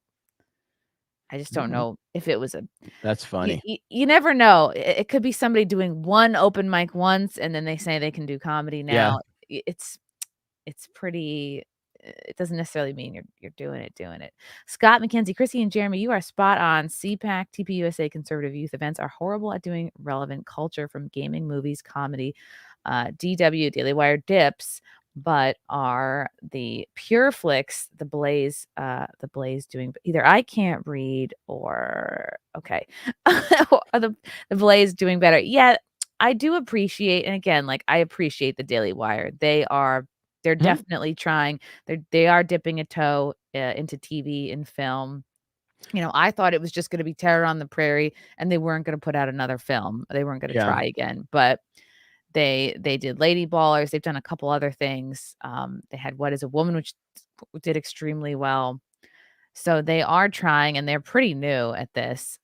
I just don't know if it was That's funny. You never know. It could be somebody doing one open mic once and then they say they can do comedy now. Yeah. It's pretty. It doesn't necessarily mean you're doing it. Scott McKenzie, Chrissy and Jeremy, you are spot on. CPAC, TPUSA, conservative youth events are horrible at doing relevant culture from gaming, movies, comedy, DW, Daily Wire dips, but are the pure flicks, the Blaze doing either I can't read or okay. the Blaze doing better. Yeah, I do appreciate, and again, like I appreciate the Daily Wire. They're definitely trying. They are dipping a toe into TV and film. I thought it was just going to be Terror on the Prairie, and they weren't going to put out another film. They weren't going to try again, but they did Lady Ballers. They've done a couple other things. They had What Is a Woman, which did extremely well. So they are trying, and they're pretty new at this.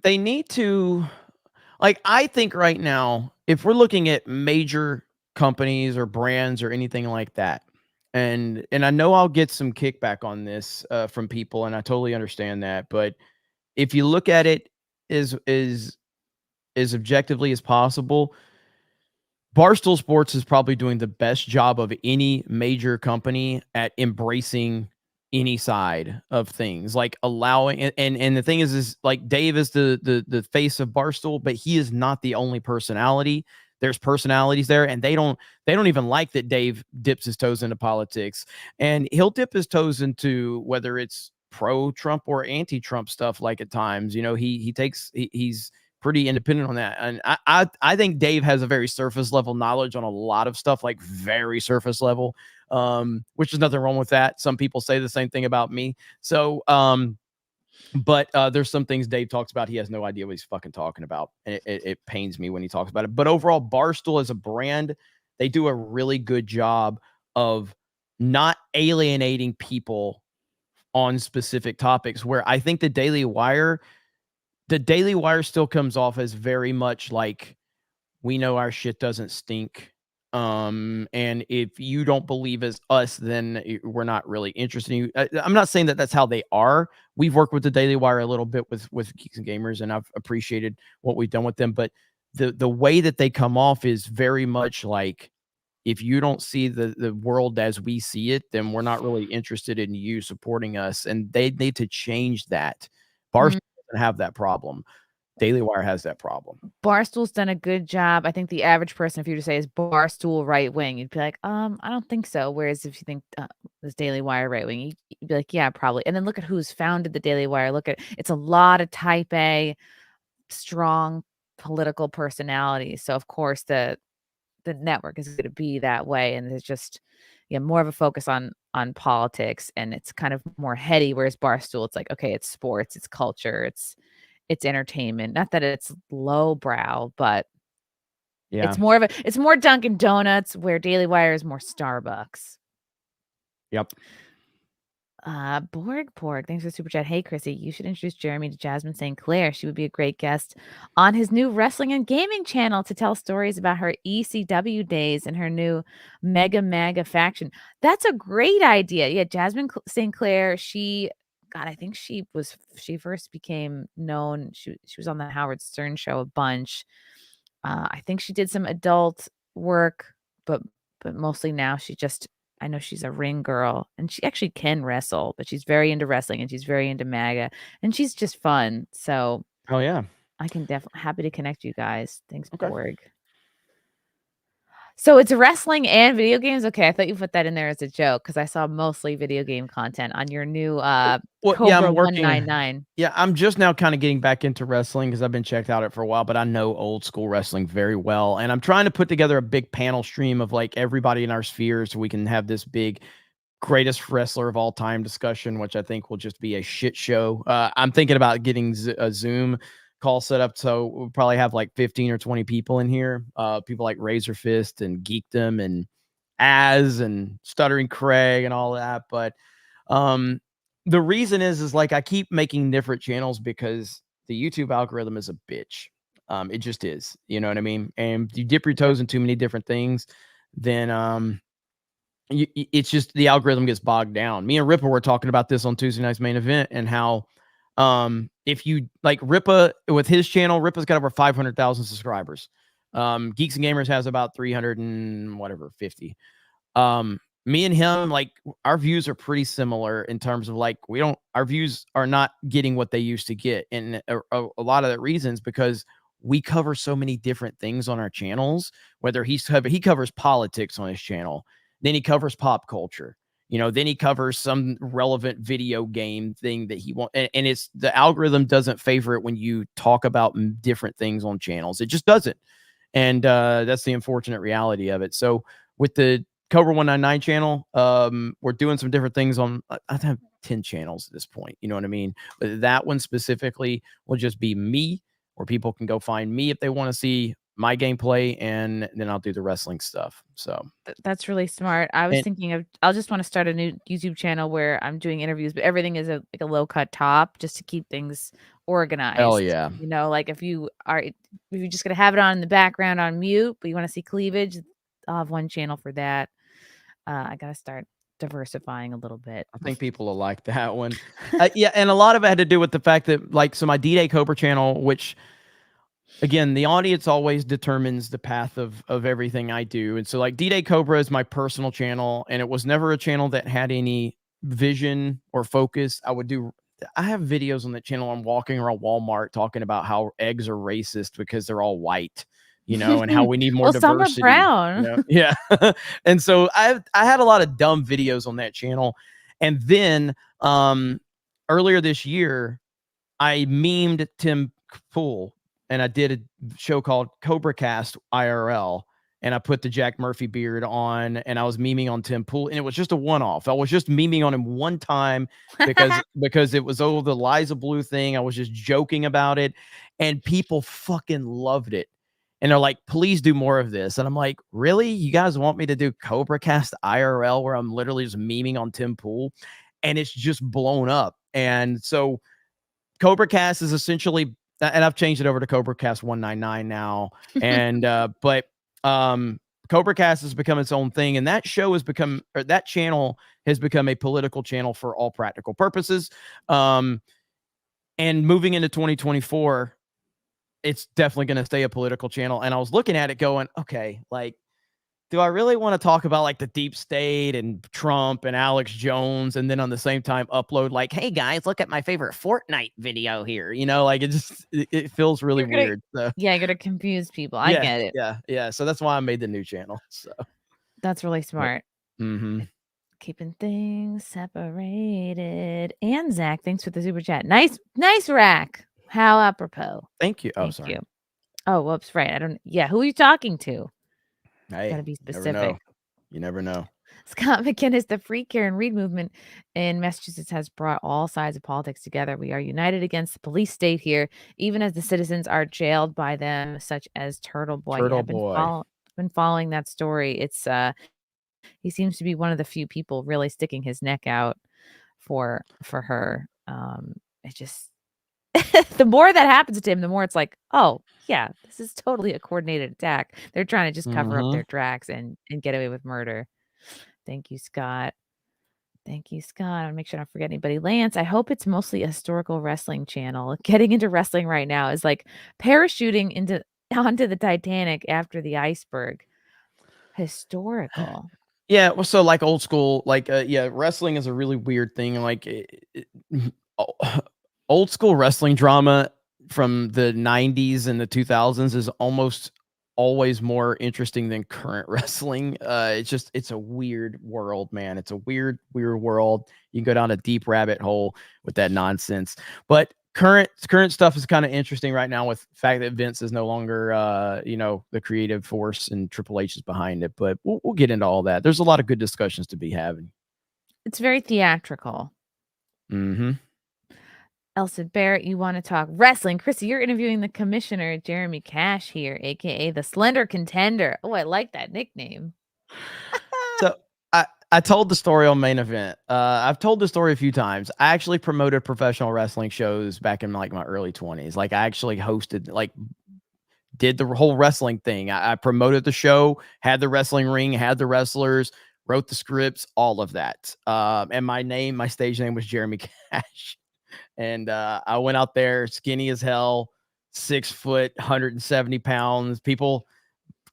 They need to, like, I think right now, if we're looking at major companies or brands or anything like that, and I know I'll get some kickback on this from people, and I totally understand that, but if you look at it as objectively as possible, Barstool Sports is probably doing the best job of any major company at embracing any side of things, like allowing and the thing is like Dave is the face of Barstool, but he is not the only personality. There's personalities there, and they don't even like that Dave dips his toes into politics, and he'll dip his toes into whether it's pro-Trump or anti-Trump stuff. Like at times, he's pretty independent on that. And I think Dave has a very surface level knowledge on a lot of stuff, like very surface level, which is nothing wrong with that. Some people say the same thing about me. So But there's some things Dave talks about. He has no idea what he's fucking talking about. And it pains me when he talks about it. But overall, Barstool as a brand, they do a really good job of not alienating people on specific topics, where I think the Daily Wire still comes off as very much like, we know our shit doesn't stink. And if you don't believe as us, then we're not really interested in you. I'm not saying that that's how they are. We've worked with the Daily Wire a little bit with Geeks and Gamers, and I've appreciated what we've done with them. But the way that they come off is very much like, if you don't see the world as we see it, then we're not really interested in you supporting us. And they need to change that. Barstool doesn't have that problem. Daily Wire has that problem. Barstool's done a good job. I think the average person, if you were to say, is Barstool right wing, you'd be like, I don't think so. Whereas if you think this Daily Wire right wing, you'd be like, yeah, probably. And then look at who's founded the Daily Wire. Look at, it's a lot of type A, strong political personalities. So of course the network is going to be that way. And there's just more of a focus on politics, and it's kind of more heady. Whereas Barstool, it's like, okay, it's sports, it's culture, it's entertainment. Not that it's lowbrow, but it's more Dunkin' Donuts, where Daily Wire is more Starbucks. Yep. Borg, thanks for the super chat. Hey, Chrissy, you should introduce Jeremy to Jasmine St. Clair. She would be a great guest on his new wrestling and gaming channel to tell stories about her ECW days and her new Mega faction. That's a great idea. Yeah, Jasmine St. Clair, I think she first became known. She was on the Howard Stern show a bunch. I think she did some adult work, but mostly now I know she's a ring girl, and she actually can wrestle, but she's very into wrestling, and she's very into MAGA, and she's just fun. So, oh yeah, I can definitely happy to connect you guys. Thanks, okay. Borg. So it's wrestling and video games. Okay, I thought you put that in there as a joke, because I saw mostly video game content on your new Cobra 199. Yeah, I'm just now kind of getting back into wrestling because I've been checked out it for a while, but I know old school wrestling very well. And I'm trying to put together a big panel stream of like everybody in our sphere, so we can have this big greatest wrestler of all time discussion, which I think will just be a shit show. I'm thinking about getting a Zoom call set up, so we'll probably have like 15 or 20 people in here. People like Razor Fist and Geekdom and Az and Stuttering Craig and all that. But the reason is like, I keep making different channels because the YouTube algorithm is a bitch. It just is, you know what I mean? And if you dip your toes in too many different things, then it's just the algorithm gets bogged down. Me and Rippa were talking about this on Tuesday Night's Main Event, and how if you like Rippa with his channel, Rippa's got over 500,000 subscribers. Geeks and Gamers has about 350. Me and him, like, our views are pretty similar in terms of like, our views are not getting what they used to get. And a lot of the reasons, because we cover so many different things on our channels, whether he covers politics on his channel, then he covers pop culture. Then he covers some relevant video game thing that he wants. And it's the algorithm doesn't favor it when you talk about different things on channels. It just doesn't. And that's the unfortunate reality of it. So with the Cobra 199 channel, we're doing some different things on, I have 10 channels at this point. You know what I mean? But that one specifically will just be me, where people can go find me if they want to see my gameplay, and then I'll do the wrestling stuff. So that's really smart. I was thinking of, I'll just want to start a new YouTube channel where I'm doing interviews, but everything is like a low cut top, just to keep things organized. Hell yeah. Like if you're just going to have it on in the background on mute, but you want to see cleavage, I'll have one channel for that. I got to start diversifying a little bit. I think people will like that one. Yeah. And a lot of it had to do with the fact that, like, so my DDay Cobra channel, which, again, the audience always determines the path of everything I do. And so like DDay Cobra is my personal channel, and it was never a channel that had any vision or focus. I have videos on that channel. I'm walking around Walmart talking about how eggs are racist because they're all white, and how we need more diversity. Some are brown. Yeah. And so I had a lot of dumb videos on that channel. And then earlier this year, I memed Tim Pool, and I did a show called Cobra Cast IRL. and I put the Jack Murphy beard on, and I was memeing on Tim Pool, and it was just a one-off. I was just memeing on him one time because it was the Liza Blue thing. I was just joking about it, and people fucking loved it. And they're like, please do more of this. And I'm like, really? You guys want me to do Cobra Cast IRL where I'm literally just memeing on Tim Pool? And it's just blown up. And so Cobra Cast is essentially, and I've changed it over to Cobra Cast 199 now. And but Cobra Cast has become its own thing, and that show has become, or that channel has become a political channel for all practical purposes. And moving into 2024, it's definitely going to stay a political channel. And I was looking at it going, okay, like, do I really want to talk about like the deep state and Trump and Alex Jones, and then on the same time upload like, hey guys, look at my favorite Fortnite video here? You know, like it feels really weird. So. Yeah, you're gonna confuse people. I get it. Yeah. So that's why I made the new channel. So that's really smart. Mm-hmm. Keeping things separated. And Zach, thanks for the super chat. Nice rack. How apropos. Thank you. Oh, Thank sorry. you. Oh, whoops. Right. I don't. Yeah. Who are you talking to? Hey, gotta be specific. You never know. Scott McKinnis, the Free Care and Read movement in Massachusetts has brought all sides of politics together. We are united against the police state here, even as the citizens are jailed by them, such as Turtle Boy. Been following that story. It's he seems to be one of the few people really sticking his neck out for her. It just the more that happens to him, the more it's like, oh yeah, this is totally a coordinated attack. They're trying to just cover up their tracks and get away with murder. Thank you, Scott. Thank you, Scott. I want to make sure I don't forget anybody. Lance, I hope it's mostly a historical wrestling channel. Getting into wrestling right now is like parachuting onto the Titanic after the iceberg. Historical. Yeah, well, so like old school, like wrestling is a really weird thing. Like old school wrestling drama from the 90s and the 2000s is almost always more interesting than current wrestling. It's a weird world, man. It's a weird world. You can go down a deep rabbit hole with that nonsense. But current stuff is kind of interesting right now with the fact that Vince is no longer the creative force and Triple H is behind it. But we'll get into all that. There's a lot of good discussions to be having. It's very theatrical. Mm-hmm. Elsa Barrett, you want to talk wrestling. Chrissy, you're interviewing the commissioner, Jeremy Cash here, aka the Slender Contender. Oh, I like that nickname. So I told the story on Main Event. I've told the story a few times. I actually promoted professional wrestling shows back in like my early 20s. Like I actually hosted, like did the whole wrestling thing. I promoted the show, had the wrestling ring, had the wrestlers, wrote the scripts, all of that. And my stage name was Jeremy Cash. And I went out there skinny as hell, 6 foot, 170 pounds. People,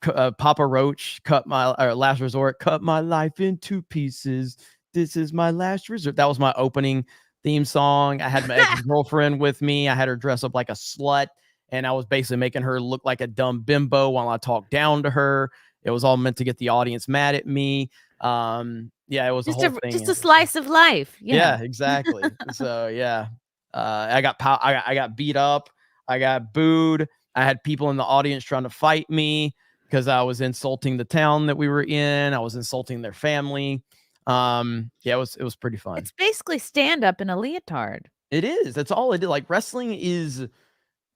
Papa Roach, Last Resort, cut my life in 2 pieces. This is my last resort. That was my opening theme song. I had my ex-girlfriend with me. I had her dress up like a slut, and I was basically making her look like a dumb bimbo while I talked down to her. It was all meant to get the audience mad at me. It was just a whole thing. Just a slice of life. Yeah, exactly. So yeah. I got beat up. I got booed. I had people in the audience trying to fight me because I was insulting the town that we were in. I was insulting their family. It was pretty fun. It's basically stand up in a leotard. It is. That's all it did. Like wrestling is,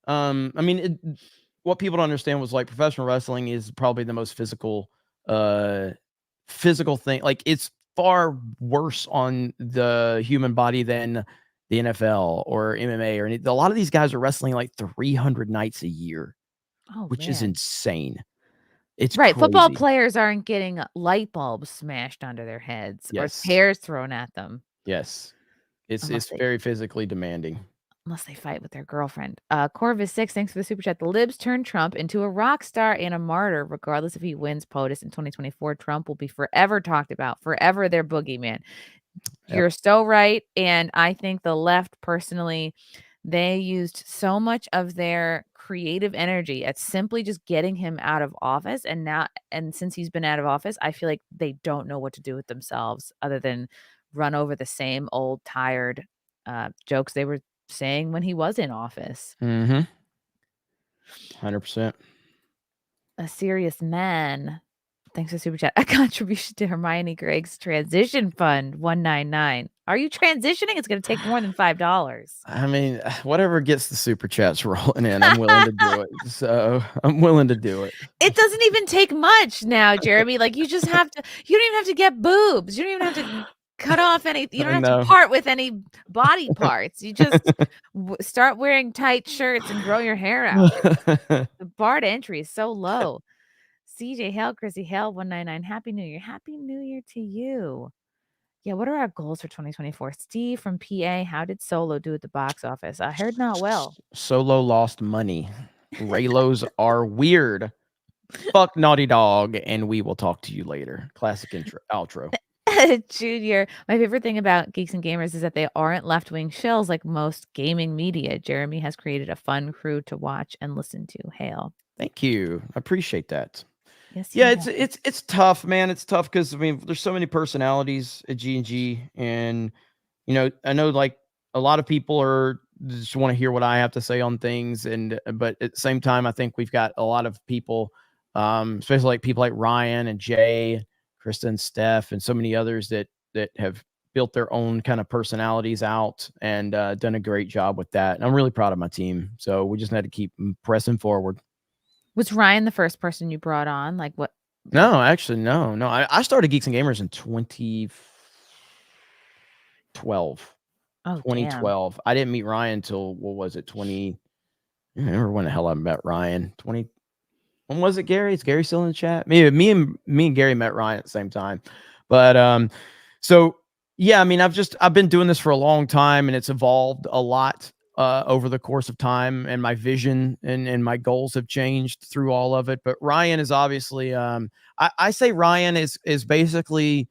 what people don't understand was like professional wrestling is probably the most physical thing. Like it's far worse on the human body than the NFL or MMA or anything. A lot of these guys are wrestling like 300 nights a year, which is insane. It's right. Crazy. Football players aren't getting light bulbs smashed under their heads or hairs thrown at them. Yes. It's very physically demanding. Unless they fight with their girlfriend. Corvus 6, thanks for the super chat. The libs turned Trump into a rock star and a martyr. Regardless if he wins POTUS in 2024, Trump will be forever talked about, forever their boogeyman. Yep. You're so right. And I think the left, personally, they used so much of their creative energy at simply just getting him out of office. And since he's been out of office, I feel like they don't know what to do with themselves other than run over the same old tired jokes they were saying when he was in office. 100%. A serious man. Thanks for super chat. A contribution to Hermione Griggs Transition Fund 199. Are you transitioning? It's going to take more than $5. I mean, whatever gets the super chats rolling in, I'm willing to do it. So I'm willing to do it. It doesn't even take much now, Jeremy. Like you just have to. You don't even have to get boobs. You don't even have to cut off any. You don't have to part with any body parts. You just start wearing tight shirts and grow your hair out. The bar to entry is so low. CJ Hale, Chrissy Hale, 199. Happy New Year. Happy New Year to you. Yeah, what are our goals for 2024? Steve from PA, how did Solo do at the box office? I heard not well. Solo lost money. Raylos are weird. Fuck Naughty Dog, and we will talk to you later. Classic outro. Junior, my favorite thing about Geeks and Gamers is that they aren't left-wing shills like most gaming media. Jeremy has created a fun crew to watch and listen to. Hail. Thank you. I appreciate that. Yes. Yeah, it's tough, man. It's tough because I mean, there's so many personalities at G&G, and you know, I know like a lot of people are just want to hear what I have to say on things, and but at the same time, I think we've got a lot of people, especially like people like Ryan and Jay, Krista and Steph, and so many others that have built their own kind of personalities out and done a great job with that. And I'm really proud of my team. So we just had to keep pressing forward. Was Ryan the first person you brought on? Like what? No, actually, no. I started Geeks and Gamers in 2012. Oh, 2012. Damn. I didn't meet Ryan until, what was it, I remember when the hell I met Ryan. When was it, Gary? Is Gary still in the chat? Me and Gary met Ryan at the same time. But so yeah, I mean, I've been doing this for a long time, and it's evolved a lot over the course of time, and my vision and my goals have changed through all of it. But Ryan is obviously, I say Ryan is basically,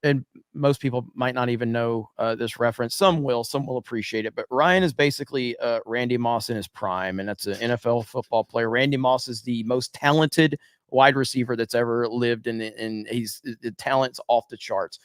and most people might not even know this reference. Some will appreciate it. But Ryan is basically Randy Moss in his prime, and that's an NFL football player. Randy Moss is the most talented wide receiver that's ever lived, and the talent's off the charts.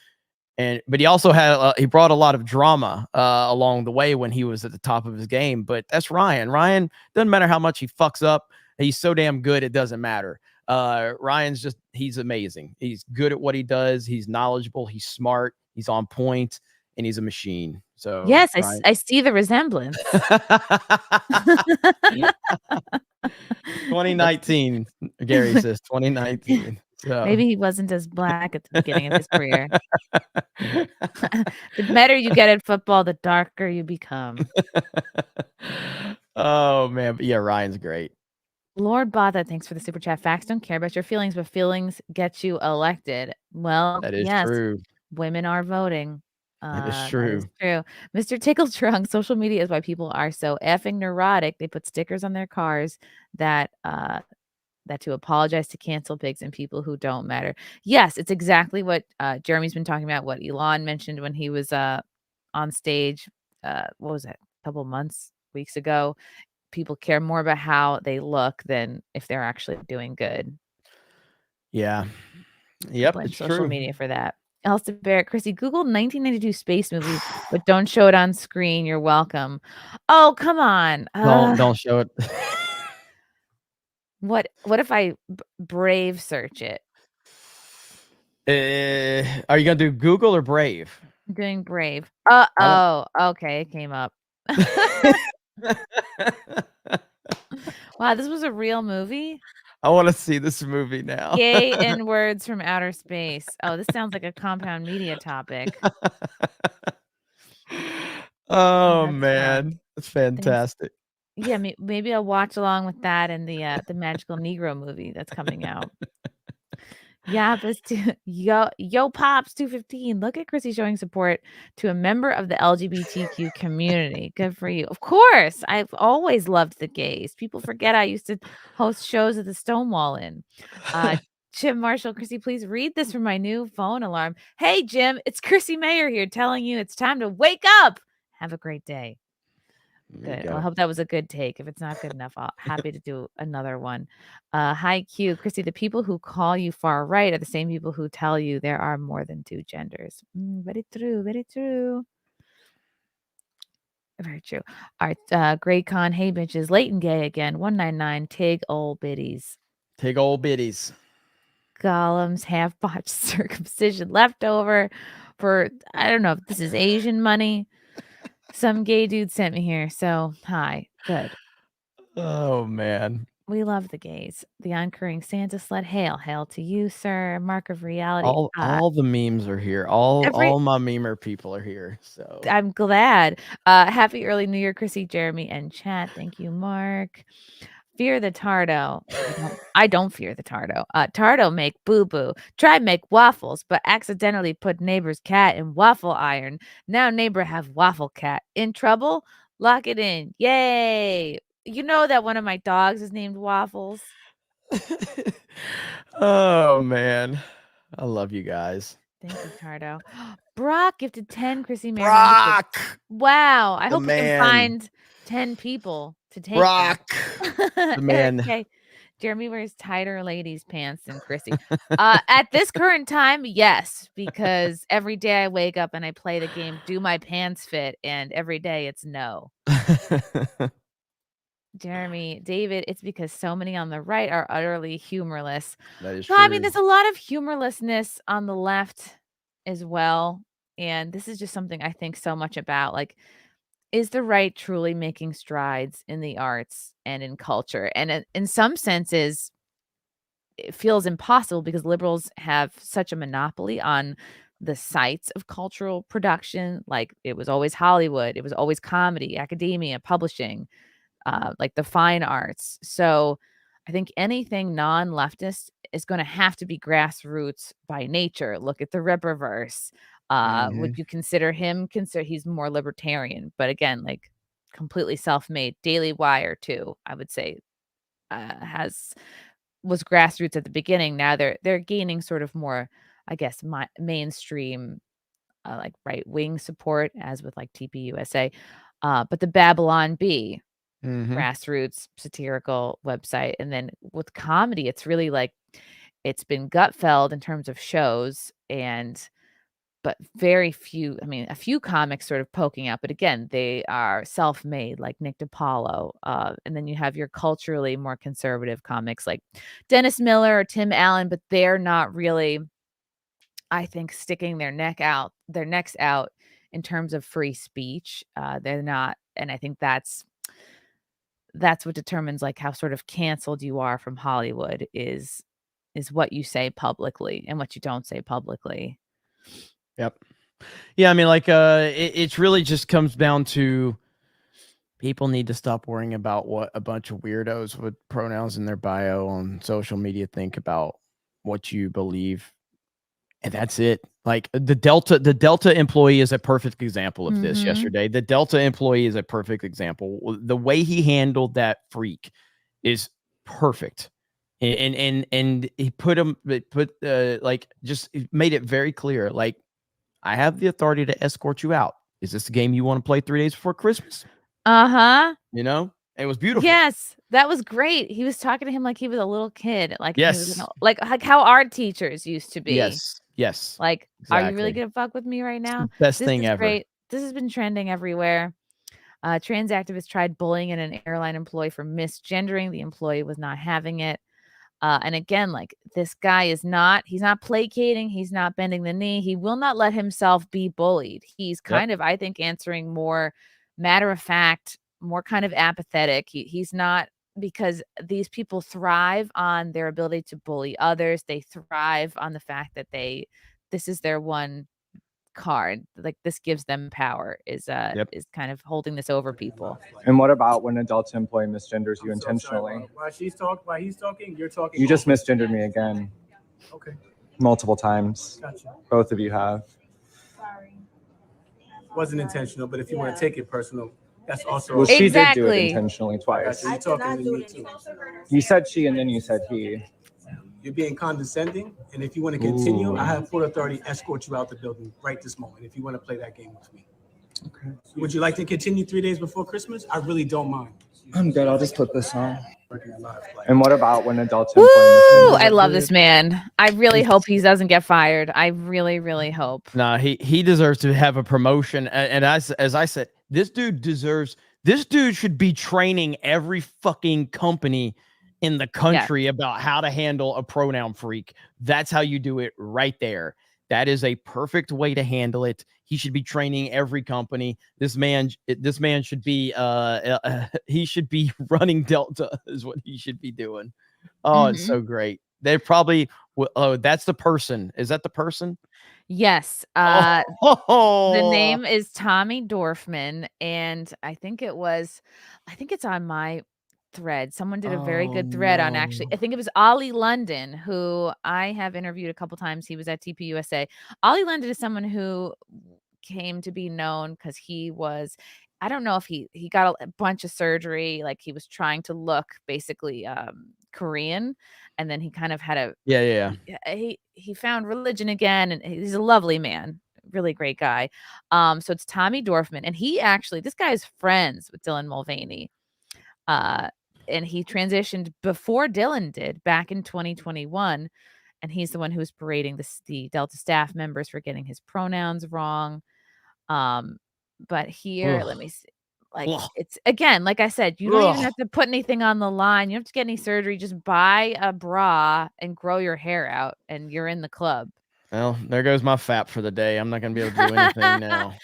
But he also had he brought a lot of drama along the way when he was at the top of his game. But that's Ryan. Ryan, doesn't matter how much he fucks up, he's so damn good it doesn't matter. Ryan's he's amazing. He's good at what he does. He's knowledgeable. He's smart. He's on point, and he's a machine. So yes, I see the resemblance. 2019, Gary says 2019. So. Maybe he wasn't as black at the beginning of his career. The better you get at football, the darker you become. Oh man, but yeah, Ryan's great. Lord Botha, thanks for the super chat. Facts don't care about your feelings, but feelings get you elected. Well, that is yes, true. Women are voting. That is true. That is true. Mr. Tickle Trunk, social media is why people are so effing neurotic. They put stickers on their cars that to apologize to cancel pigs and people who don't matter. Yes, it's exactly what Jeremy's been talking about, what Elon mentioned when he was on stage, what was it, a couple weeks ago. People care more about how they look than if they're actually doing good. Yeah. Yep, it's social true. media for that. Elsa Barrett, Chrissy, Google 1992 space movie, but don't show it on screen. You're welcome. Oh, come on. Don't show it. What if I Brave search it? Are you gonna do Google or Brave? I'm doing Brave. Oh, okay, it came up. Wow, this was a real movie. I want to see this movie now. Gay and words from outer space. Oh, this sounds like a compound media topic. Oh man, that's fantastic. Yeah, maybe I'll watch along with that and the Magical Negro movie that's coming out. Yeah, but yo Pops 215. Look at Chrissy showing support to a member of the LGBTQ community. Good for you. Of course, I've always loved the gays. People forget I used to host shows at the Stonewall Inn. Jim Marshall, Chrissy, please read this from my new phone alarm. Hey Jim, it's Chrissie Mayr here telling you it's time to wake up. Have a great day. Good. Well, I hope that was a good take. If it's not good enough, I'll happy to do another one. Hi, Q. Chrissy, the people who call you far right are the same people who tell you there are more than two genders. Very true. Very true. Very true. All right. Great Con. Hey, bitches. Late and gay again. 199. Tig old biddies. Take old biddies. Gollum's half-botched circumcision left over for, I don't know if this is Asian money. Some gay dude sent me here. So, hi. Good. Oh, man. We love the gays. The Uncurring Santa Sled. Hail. Hail to you, sir. Mark of reality. All the memes are here. All my memer people are here. So I'm glad. Happy early New Year, Chrissy, Jeremy, and chat. Thank you, Mark. Fear the Tardo. I don't fear the Tardo. Tardo make boo-boo. Try make waffles, but accidentally put neighbor's cat in waffle iron. Now neighbor have waffle cat. In trouble? Lock it in. Yay. You know that one of my dogs is named Waffles. Oh, man. I love you guys. Thank you, Tardo. Brock gifted 10 Chrissie Mayr. Brock! Wow. I The hope we can man. find 10 people to take Brock! them. The man. Okay. Jeremy wears tighter ladies' pants than Chrissy. At this current time, yes, because every day I wake up and I play the game, do my pants fit? And every day it's no. Jeremy, David, it's because so many on the right are utterly humorless. That is No, true. I mean, there's a lot of humorlessness on the left as well. And this is just something I think so much about. Like, is the right truly making strides in the arts and in culture? And in some senses, it feels impossible because liberals have such a monopoly on the sites of cultural production. Like, it was always Hollywood, it was always comedy, academia, publishing, like the fine arts. So I think anything non-leftist is going to have to be grassroots by nature. Look at the Ripperverse. Would you consider him? He's more libertarian, but again, like completely self-made. Daily Wire too, I would say, was grassroots at the beginning. Now they're gaining sort of more, I guess, mainstream, like right-wing support, as with like TPUSA. But the Babylon Bee, grassroots satirical website, and then with comedy, it's really like it's been gut-felled in terms of shows, but very few. I mean, a few comics sort of poking out, but again, they are self-made, like Nick DiPaolo. And then you have your culturally more conservative comics like Dennis Miller or Tim Allen, but they're not really, I think, sticking their necks out in terms of free speech. They're not, and I think that's what determines like how sort of canceled you are from Hollywood is what you say publicly and what you don't say publicly. Yep. Yeah, I mean, like, it really just comes down to people need to stop worrying about what a bunch of weirdos with pronouns in their bio on social media think about what you believe. And that's it. Like the Delta employee is a perfect example of this yesterday. The Delta employee is a perfect example. The way he handled that freak is perfect. And he just made it very clear. Like, I have the authority to escort you out. Is this a game you want to play 3 days before Christmas? You know, it was beautiful. Yes, that was great. He was talking to him like he was a little kid. Like, yes, like how our teachers used to be. Yes. Like, exactly. Are you really gonna fuck with me right now? Best thing ever. Great. This has been trending everywhere. Trans activists tried bullying an airline employee for misgendering. The employee was not having it. And again, like, this guy he's not placating. He's not bending the knee. He will not let himself be bullied. He's kind of, I think, answering more matter of fact, more kind of apathetic. He's not, because these people thrive on their ability to bully others. They thrive on the fact that this is their one card. Like, this gives them power, is kind of holding this over people. And what about when an adult employee misgenders you intentionally? While he's talking, you're talking. You just misgendered me again. Okay. Multiple times. Gotcha. Both of you have. Sorry. Wasn't intentional, but if you want to take it personal, that's also. Well, she did do it intentionally twice. You're talking to me too. You said she and then you said he. You're being condescending, and if you want to continue, I have full authority to escort you out the building right this moment. If you want to play that game with me. Okay. Would you like to continue 3 days before Christmas? I really don't mind. I'm good. I'll just put this on. And what about when adults? Woo! I love this man. I really hope he doesn't get fired. I really, really hope. Nah, he deserves to have a promotion. And as I said, this dude should be training every fucking company in the country about how to handle a pronoun freak. That's how you do it right there. That is a perfect way to handle it. He should be training every company. This man should be he should be running Delta is what he should be doing. Oh, it's so great. They're probably that's the person. Is that the person? Yes. The name is Tommy Dorfman, and I think it's on my thread. Someone did a very good thread on I think it was Ollie London, who I have interviewed a couple times. He was at TPUSA. Ollie London is someone who came to be known because he was, I don't know if he got a bunch of surgery, like he was trying to look basically Korean, and then he kind of had he found religion again, and he's a lovely man, really great guy. So it's Tommy Dorfman, and this guy is friends with Dylan Mulvaney. And he transitioned before Dylan did back in 2021. And he's the one who was berating the Delta staff members for getting his pronouns wrong. But here, let me see. It's again, like I said, you don't even have to put anything on the line. You don't have to get any surgery. Just buy a bra and grow your hair out, and you're in the club. Well, there goes my FAP for the day. I'm not going to be able to do anything now.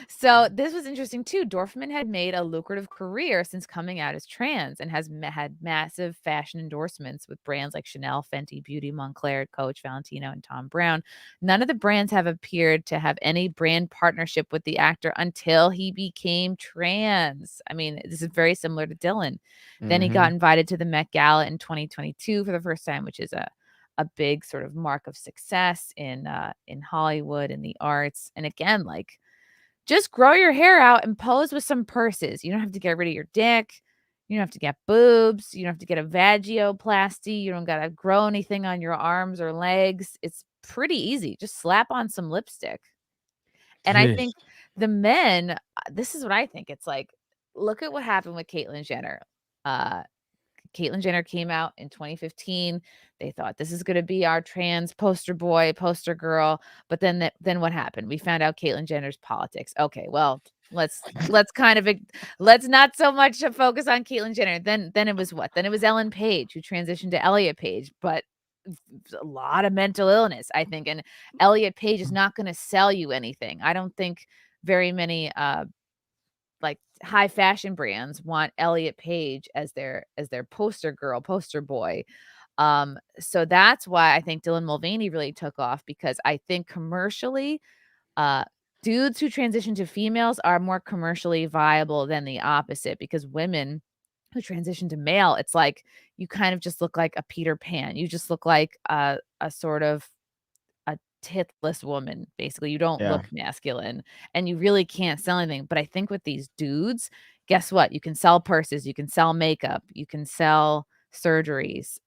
So this was interesting too. Dorfman had made a lucrative career since coming out as trans, and has had massive fashion endorsements with brands like Chanel, Fenty Beauty, Moncler, Coach, Valentino, and Tom Brown. None of the brands have appeared to have any brand partnership with the actor until he became trans. I mean, this is very similar to Dylan. Then he got invited to the Met Gala in 2022 for the first time, which is a big sort of mark of success in Hollywood and the arts. And again, like, just grow your hair out and pose with some purses. You don't have to get rid of your dick. You don't have to get boobs. You don't have to get a vagioplasty. You don't got to grow anything on your arms or legs. It's pretty easy. Just slap on some lipstick. And I think the men, this is what I think. It's like, look at what happened with Caitlyn Jenner. Caitlyn Jenner came out in 2015. They thought this is going to be our trans poster boy, poster girl. But then what happened? We found out Caitlyn Jenner's politics. Okay, well, let's not so much focus on Caitlyn Jenner. Then it was what? Then it was Ellen Page, who transitioned to Elliot Page, but a lot of mental illness, I think. And Elliot Page is not going to sell you anything. I don't think very many like high fashion brands want Elliot Page as their poster girl, poster boy. So that's why I think Dylan Mulvaney really took off, because I think commercially, dudes who transition to females are more commercially viable than the opposite, because women who transition to male, it's like you kind of just look like a Peter Pan. You just look like a sort of titless woman. Basically, you don't look masculine, and you really can't sell anything. But I think with these dudes, guess what? You can sell purses, you can sell makeup, you can sell surgeries.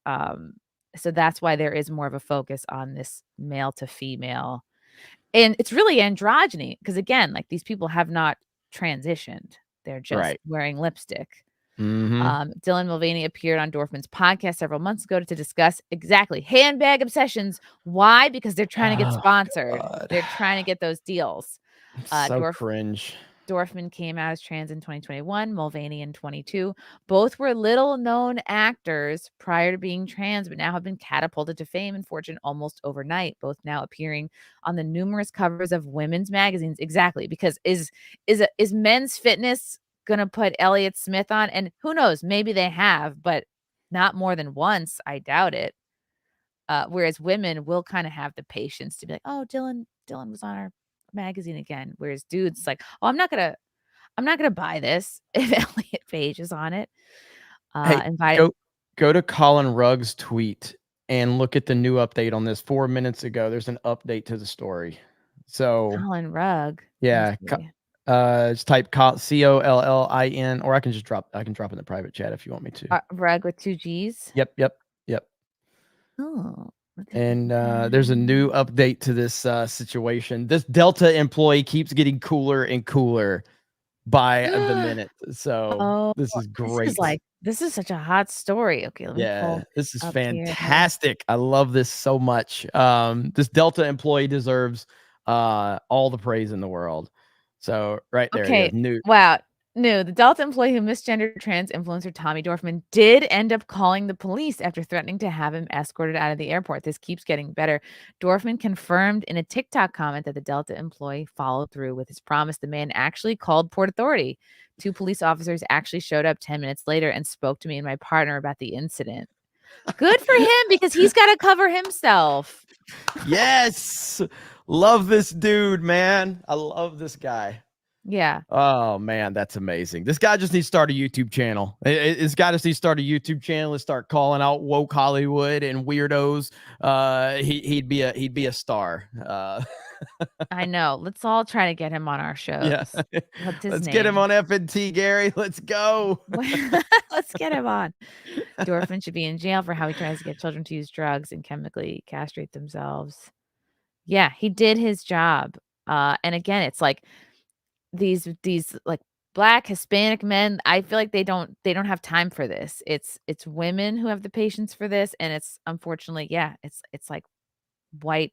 So that's why there is more of a focus on this male to female, and it's really androgyny, because again, like, these people have not transitioned. They're just wearing lipstick. Dylan Mulvaney appeared on Dorfman's podcast several months ago to discuss exactly handbag obsessions. Why? Because they're trying to get sponsored. God. They're trying to get those deals. Cringe. Dorfman came out as trans in 2021, Mulvaney in 22. Both were little-known actors prior to being trans, but now have been catapulted to fame and fortune almost overnight. Both now appearing on the numerous covers of women's magazines. Exactly, because is Men's Fitness gonna put Elliott Smith on? And who knows, maybe they have, but not more than once. I doubt it. Whereas women will kind of have the patience to be like, oh, Dylan was on our magazine again. Whereas dudes, it's like, oh, I'm not gonna buy this if Elliot Page is on it. Go to Colin Rugg's tweet and look at the new update on this 4 minutes ago. There's an update to the story. So Colin Rugg. Yeah. Just type COLLIN, or I can drop in the private chat if you want me to. Rugg with 2 G's. Yep. Oh. And there's a new update to this situation. This Delta employee keeps getting cooler and cooler by the minute. So this is great. This is such a hot story. Okay, let me this is fantastic. I love this so much. This Delta employee deserves all the praise in the world. So right there. Okay. Wow. No, the Delta employee who misgendered trans influencer Tommy Dorfman did end up calling the police after threatening to have him escorted out of the airport. This keeps getting better. Dorfman confirmed in a TikTok comment that the Delta employee followed through with his promise. The man actually called Port Authority. 2 police officers actually showed up 10 minutes later and spoke to me and my partner about the incident. Good for him because he's got to cover himself. Yes. Love this dude, man. I love this guy. Yeah. Oh man, that's amazing. This guy just needs to start a YouTube channel. This guy just needs to start a YouTube channel and start calling out woke Hollywood and weirdos. He'd be a star. I know. Let's all try to get him on our shows. Yeah. What's his Let's name? get him on FNT, Gary. Let's go. Let's get him on. Dorfman should be in jail for how he tries to get children to use drugs and chemically castrate themselves. Yeah, he did his job. And again, it's like these like Black Hispanic men, I feel like they don't have time for this. It's women who have the patience for this, and it's unfortunately, yeah, it's like white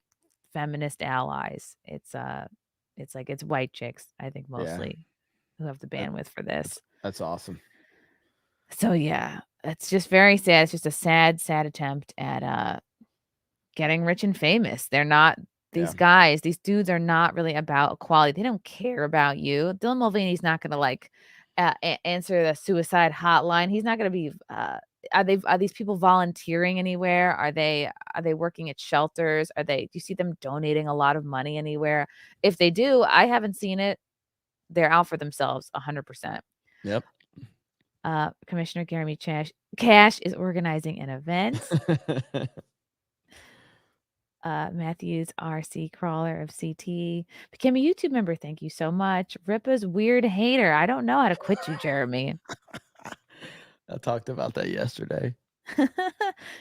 feminist allies. It's white chicks, I think, mostly who have the bandwidth for this. That's awesome. So yeah, it's just very sad. It's just a sad attempt at getting rich and famous. They're not these guys, these dudes are not really about equality. They don't care about you. Dylan Mulvaney's not going to like answer the suicide hotline. He's not going to be are these people volunteering anywhere? Are they working at shelters? Do you see them donating a lot of money anywhere? If they do, I haven't seen it. They're out for themselves 100%. Yep. Commissioner Jeremy Cash is organizing an event. Matthews RC Crawler of CT became a YouTube member. Thank you so much. Ripa's weird hater. I don't know how to quit you, Jeremy. I talked about that yesterday.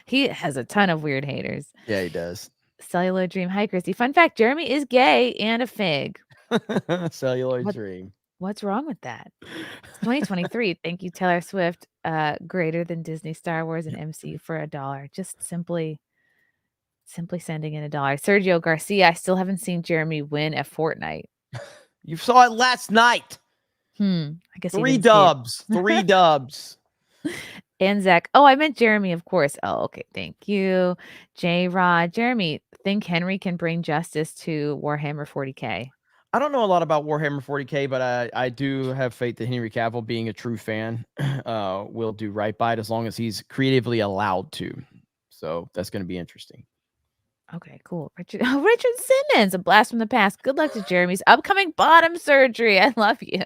He has a ton of weird haters. Yeah, he does. Celluloid Dream. Hi, Chrissy. Fun fact, Jeremy is gay and a fig. Celluloid Dream. What's wrong with that? It's 2023. Thank you, Taylor Swift. Greater than Disney, Star Wars, and MCU for $1. Just simply sending in $1. Sergio Garcia. I still haven't seen Jeremy win at Fortnite. You saw it last night. I guess 3 dubs. 3 dubs. And Zach. Oh, I meant Jeremy, of course. Oh, okay. Thank you. J Rod. Jeremy, think Henry can bring justice to Warhammer 40K? I don't know a lot about Warhammer 40K, but I do have faith that Henry Cavill, being a true fan, will do right by it as long as he's creatively allowed to. So that's going to be interesting. Okay, cool. Richard Simmons, a blast from the past. Good luck to Jeremy's upcoming bottom surgery. I love you.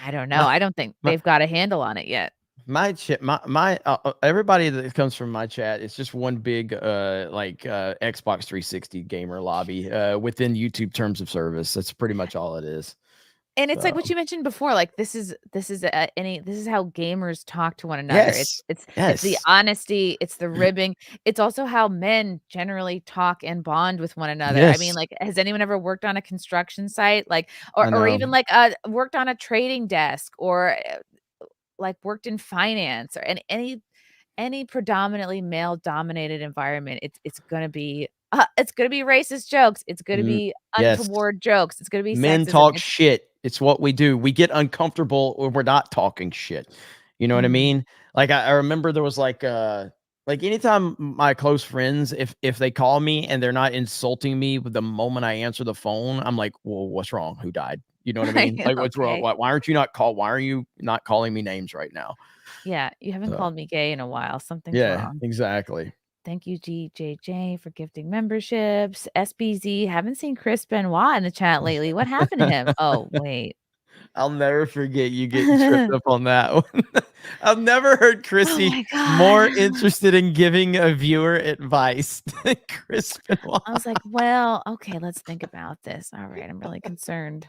I don't know. I don't think they've got a handle on it yet. My chat, my everybody that comes from my chat, it's just one big Xbox 360 gamer lobby within YouTube terms of service. That's pretty much all it is. And it's like what you mentioned before. Like this is how gamers talk to one another. Yes. It's the honesty. It's the ribbing. It's also how men generally talk and bond with one another. Yes. I mean, like, has anyone ever worked on a construction site, like, or even like worked on a trading desk, or like worked in finance, or any predominantly male dominated environment? It's gonna be racist jokes. It's gonna be untoward jokes. It's gonna be men sexism. talk shit. It's what we do. We get uncomfortable when we're not talking shit. You know what I mean? Like I remember there was like anytime my close friends, if they call me and they're not insulting me the moment I answer the phone, I'm like, well, what's wrong? Who died? You know what I mean? Like, what's wrong? Why aren't you not why are you not calling me names right now? Yeah, you haven't called me gay in a while. Something's wrong. Exactly. Thank you, GJJ, for gifting memberships. SBZ, haven't seen Chris Benoit in the chat lately. What happened to him? Oh, wait. I'll never forget you getting tripped up on that one. I've never heard Chrissy more interested in giving a viewer advice than Chris Benoit. I was like, well, okay, let's think about this. All right, I'm really concerned.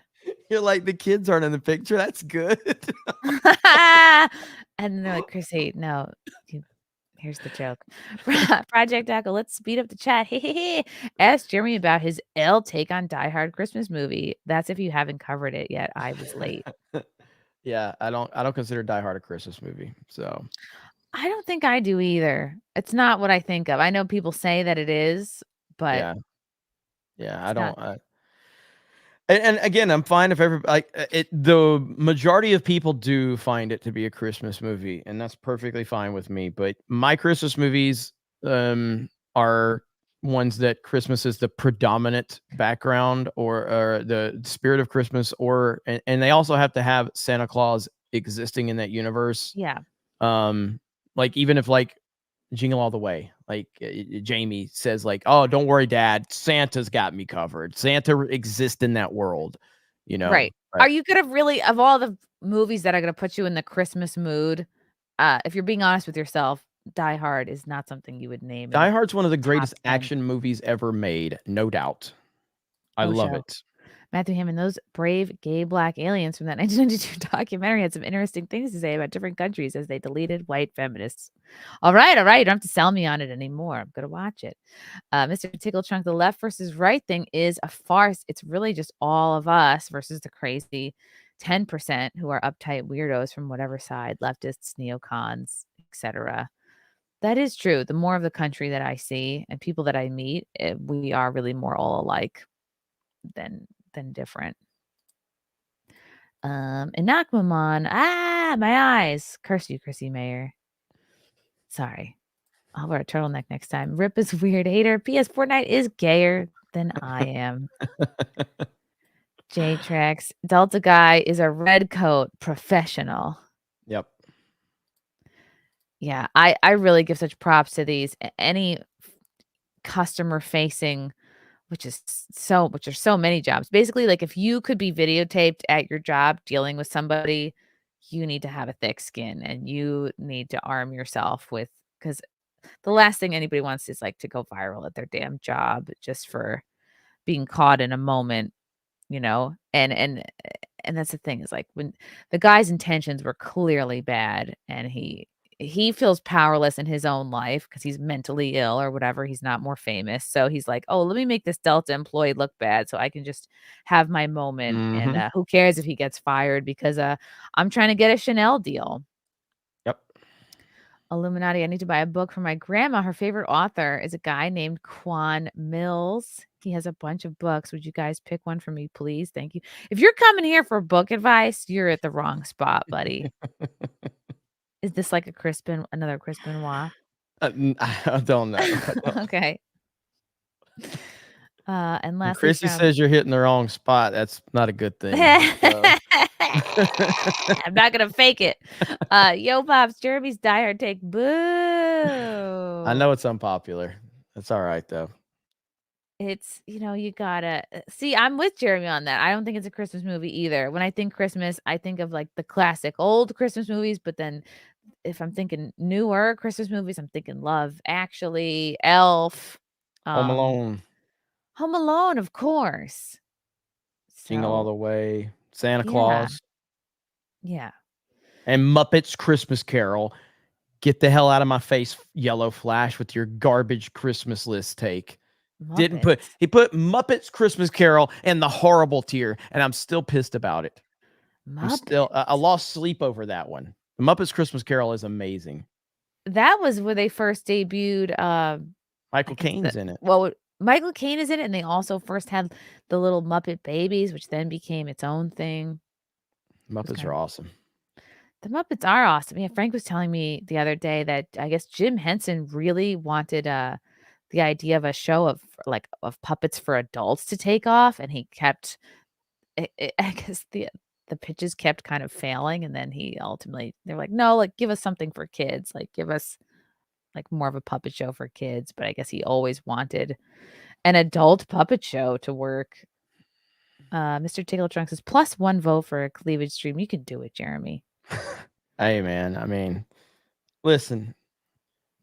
You're like, the kids aren't in the picture. That's good. And they're like, Chrissy, no. Here's the joke. Project Echo, let's speed up the chat. Ask Jeremy about his L take on Die Hard Christmas movie. That's if you haven't covered it yet. I was late. Yeah, I don't consider Die Hard a Christmas movie. So I don't think I do either. It's not what I think of. I know people say that it is, but yeah, I don't. And again, I'm fine if the majority of people do find it to be a Christmas movie, and that's perfectly fine with me. But my Christmas movies are ones that Christmas is the predominant background or the spirit of Christmas, and they also have to have Santa Claus existing in that universe. Yeah. Like even if like Jingle All the Way, like Jamie says, like, "Oh, don't worry, Dad, Santa's got me covered." Santa exists in that world, Right. Are you gonna really, of all the movies that are gonna put you in the Christmas mood, if you're being honest with yourself, Die Hard is not something you would name. Die Hard's one of the greatest 10. action movies ever made, no doubt. I love it. Matthew Hammond, those brave gay black aliens from that 1992 documentary had some interesting things to say about different countries as they deleted white feminists. All right. You don't have to sell me on it anymore. I'm going to watch it. Mr. Tickle Trunk, the left versus right thing is a farce. It's really just all of us versus the crazy 10% who are uptight weirdos from whatever side, leftists, neocons, etc. That is true. The more of the country that I see and people that I meet, we are really more all alike than different. Inakmamon. My eyes. Curse you, Chrissie Mayr. Sorry. I'll wear a turtleneck next time. Rip is weird hater. P.S. Fortnite is gayer than I am. J-Trex. Delta Guy is a red coat professional. Yep. Yeah, I really give such props to these. Any customer facing, which are so many jobs. Basically, like if you could be videotaped at your job dealing with somebody, you need to have a thick skin and you need to arm yourself with, because the last thing anybody wants is like to go viral at their damn job just for being caught in a moment, and that's the thing is like when the guy's intentions were clearly bad and he feels powerless in his own life because he's mentally ill or whatever. He's not more famous. So he's like, oh, let me make this Delta employee look bad so I can just have my moment. Mhm. And who cares if he gets fired because I'm trying to get a Chanel deal. Yep. Illuminati, I need to buy a book for my grandma. Her favorite author is a guy named Quan Mills. He has a bunch of books. Would you guys pick one for me, please? Thank you. If you're coming here for book advice, you're at the wrong spot, buddy. Is this like another Chris Benoit? I don't know. Okay. And When lastly, Chrissy says you're hitting the wrong spot, that's not a good thing. I'm not gonna fake it. Yo, Pops, Jeremy's Die Hard take. Boo. I know it's unpopular. That's all right though. It's, you gotta see. I'm with Jeremy on that. I don't think it's a Christmas movie either. When I think Christmas, I think of like the classic old Christmas movies. But then, if I'm thinking newer Christmas movies, I'm thinking Love Actually, Elf, Home Alone, Home Alone, of course. Jingle All the Way, Santa Yeah. Claus, Yeah. and Muppets Christmas Carol. Get the hell out of my face, Yellow Flash, with your garbage Christmas list take. He put Muppets Christmas Carol in the horrible tier, and I'm still pissed about it. I lost sleep over that one. The Muppets Christmas Carol is amazing. That was where they first debuted. Michael Caine's in it. Well, Michael Caine is in it, and they also first had the little Muppet Babies, which then became its own thing. Muppets are awesome. The Muppets are awesome. Yeah, Frank was telling me the other day that I guess Jim Henson really wanted the idea of a show of puppets for adults to take off, and he kept I guess the pitches kept kind of failing, and then they're like, no, like give us something for kids, like give us like more of a puppet show for kids. But I guess he always wanted an adult puppet show to work. Mr. Tickle Trunk says +1 vote for a cleavage stream. You can do it, Jeremy. Hey man, I mean, listen,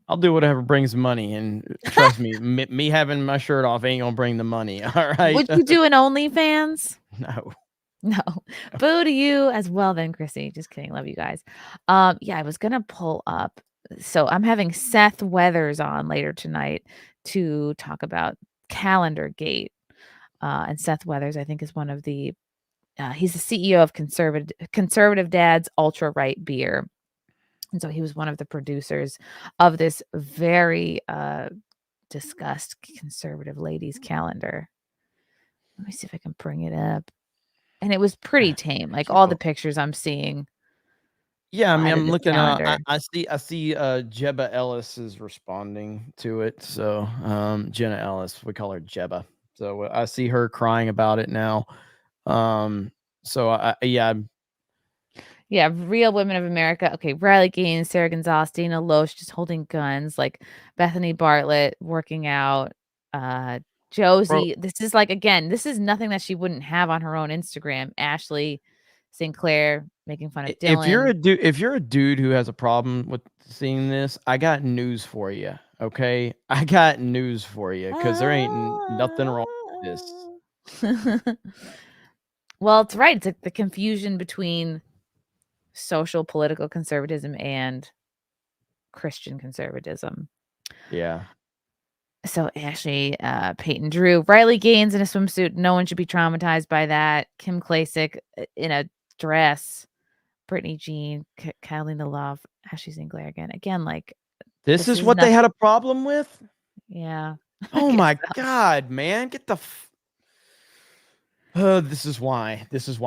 I'll do whatever brings money, and trust me, me having my shirt off ain't gonna bring the money. All right. Would you do an OnlyFans? No. Boo to you as well then, Chrissy. Just kidding. Love you guys. Yeah, I was gonna pull up. So I'm having Seth Weathers on later tonight to talk about CalendarGate. And Seth Weathers, I think, is one of the he's the CEO of Conservative Dad's Ultra Right Beer. And so he was one of the producers of this very discussed conservative ladies calendar. Let me see if I can bring it up. And it was pretty tame. Like all the pictures I'm seeing. Yeah, I mean, out of I'm this looking. calendar. I see. Jebba Ellis is responding to it. So, Jenna Ellis, we call her Jebba. So I see her crying about it now. So yeah, Yeah, Real Women of America. Okay, Riley Gaines, Sarah Gonzalez, Dana Loesch just holding guns, like Bethany Bartlett working out, Josie. This is like, again, this is nothing that she wouldn't have on her own Instagram. Ashley Sinclair making fun of Dylan. if you're a dude who has a problem with seeing this, I got news for you. Okay, I got news for you because there ain't nothing wrong with this. Well, it's right. It's like the confusion between social political conservatism and Christian conservatism. Yeah. So Ashley, Peyton Drew, Riley Gaines in a swimsuit. No one should be traumatized by that. Kim Klasick in a dress. Brittany Jean, Catalina Love, Ashley Sinclair again. Again, like this is what they had a problem with. Yeah. Oh my God, man! Get the. This is why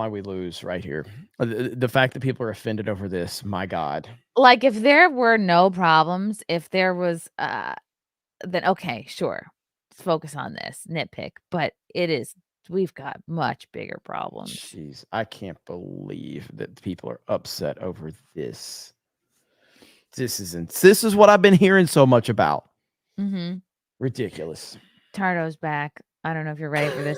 we lose right here. The fact that people are offended over this. My God. Like if there were no problems, if there was, then okay, sure, let's focus on this nitpick. But we've got much bigger problems. Jeez, I can't believe that people are upset over this. This is what I've been hearing so much about. Mm-hmm. Ridiculous. Tardo's back. I don't know if you're ready for this.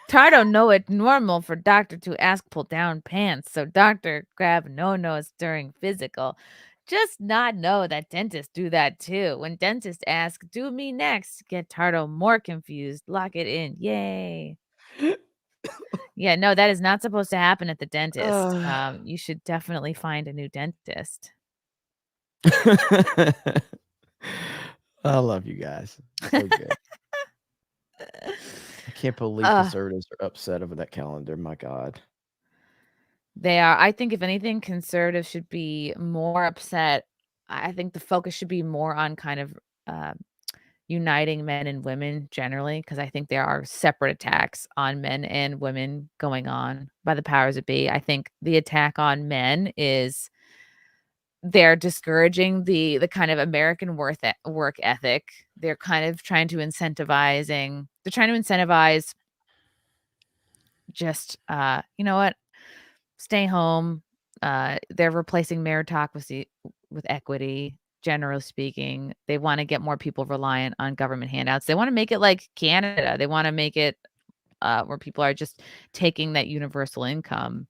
Tardo know it's normal for doctor to ask pull down pants, so doctor grab no-nos during physical. Just not know that dentists do that too. When dentists ask, do me next, get Tardo more confused. Lock it in. Yay. Yeah, no, that is not supposed to happen at the dentist. You should definitely find a new dentist. I love you guys. So good. I can't believe conservatives are upset over that calendar. My God. They are. I think if anything, conservatives should be more upset. I think the focus should be more on kind of uniting men and women generally, because I think there are separate attacks on men and women going on by the powers that be. I think the attack on men is they're discouraging the kind of American work ethic. They're kind of trying to incentivize just you know what, stay home. They're replacing meritocracy with equity. Generally speaking, they want to get more people reliant on government handouts. They want to make it like Canada. They want to make it where people are just taking that universal income.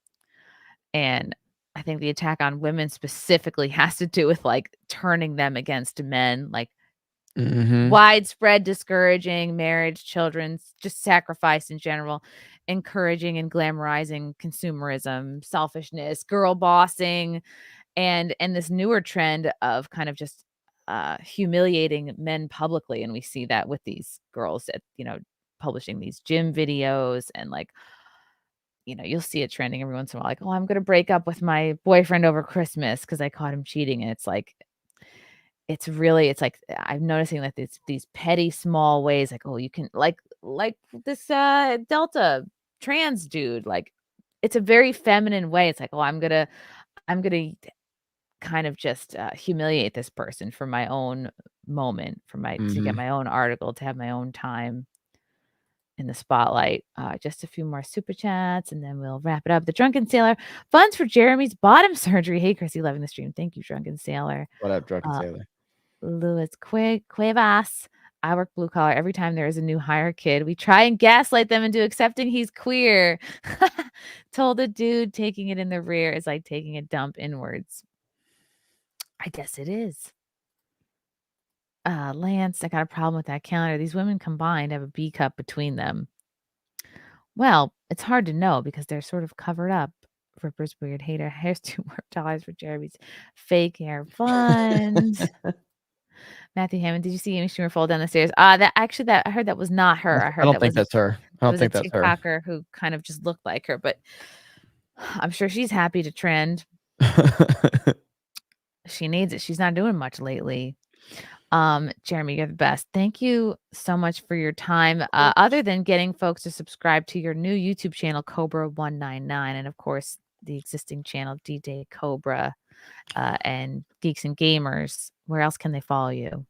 And I think the attack on women specifically has to do with like turning them against men, like widespread discouraging marriage, children's just sacrifice in general, encouraging and glamorizing consumerism, selfishness, girl bossing, and this newer trend of kind of just humiliating men publicly. And we see that with these girls that, publishing these gym videos and like, you'll see it trending every once in a while, like, oh, I'm going to break up with my boyfriend over Christmas because I caught him cheating. And it's like, I'm noticing that these petty small ways, like, oh, you can like this Delta trans dude, like it's a very feminine way. It's like, oh, I'm gonna kind of just humiliate this person for my own moment, to get my own article, to have my own time in the spotlight. Just a few more super chats and then we'll wrap it up. The Drunken Sailor, funds for Jeremy's bottom surgery. Hey, Chrissy, loving the stream. Thank you, Drunken Sailor. What up, Drunken Sailor? Louis Cuevas. I work blue collar. Every time there is a new hire kid, we try and gaslight them into accepting he's queer. Told a dude taking it in the rear is like taking a dump inwards. I guess it is. Lance, I got a problem with that calendar. These women combined have a B cup between them. Well, it's hard to know because they're sort of covered up. Ripper's weird hater. Here's $2 more for Jeremy's fake hair fund. Matthew Hammond, did you see Amy Schumer fall down the stairs? I heard that was not her. I don't think that's her. I don't think that's her. TikToker who kind of just looked like her, but I'm sure she's happy to trend. She needs it. She's not doing much lately. Jeremy, you're the best. Thank you so much for your time. Other than getting folks to subscribe to your new YouTube channel, Cobra 199, and of course the existing channel DDay Cobra, and Geeks and Gamers, where else can they follow you?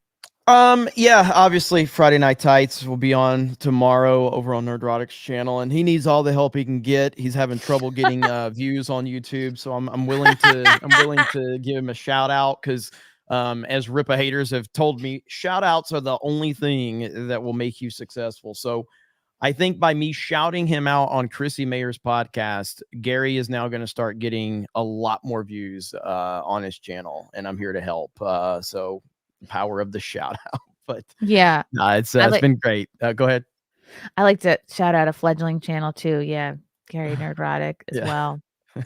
Yeah, obviously Friday Night Tights will be on tomorrow over on Nerdrotic's channel, and he needs all the help he can get. He's having trouble getting views on YouTube, so I'm willing to give him a shout out, because as Ripa haters have told me, shout outs are the only thing that will make you successful. So I think by me shouting him out on Chrissie Mayr's podcast, Gary is now going to start getting a lot more views on his channel, and I'm here to help. So power of the shout out. But yeah, it's been great. Go ahead. I like to shout out a fledgling channel too. Yeah, Gary Nerdrotic as well.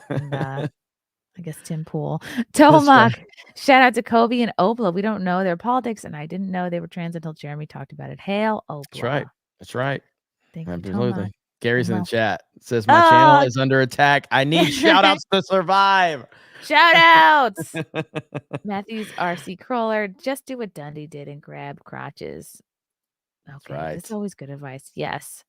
And, I guess Tim Pool. Tomac, shout out to Kobe and Obla. We don't know their politics, and I didn't know they were trans until Jeremy talked about it. Hail Obla. That's right. Thank you, Absolutely. Tomac. Gary's in the chat. It says my channel is under attack. I need shout outs to survive. Shout outs. Matthews RC Crawler. Just do what Dundee did and grab crotches. Okay. Right. That's always good advice. Yes.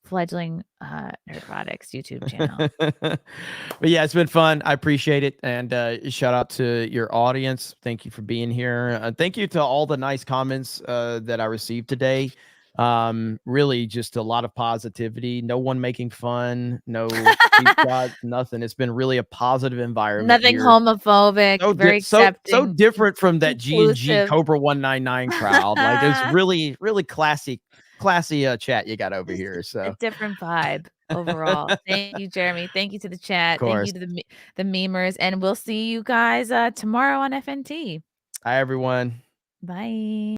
Fledgling Nerdrotics YouTube channel. But yeah, it's been fun. I appreciate it. And shout out to your audience. Thank you for being here. Thank you to all the nice comments that I received today. Really just a lot of positivity, no one making fun, no shots, nothing. It's been really a positive environment. Nothing here. Homophobic, very accepting. So different from that G&G Cobra 199 crowd. Like it's really, really classy chat you got over here. So a different vibe overall. Thank you, Jeremy. Thank you to the chat. Thank you to the memers. And we'll see you guys tomorrow on FNT. Hi, everyone. Bye.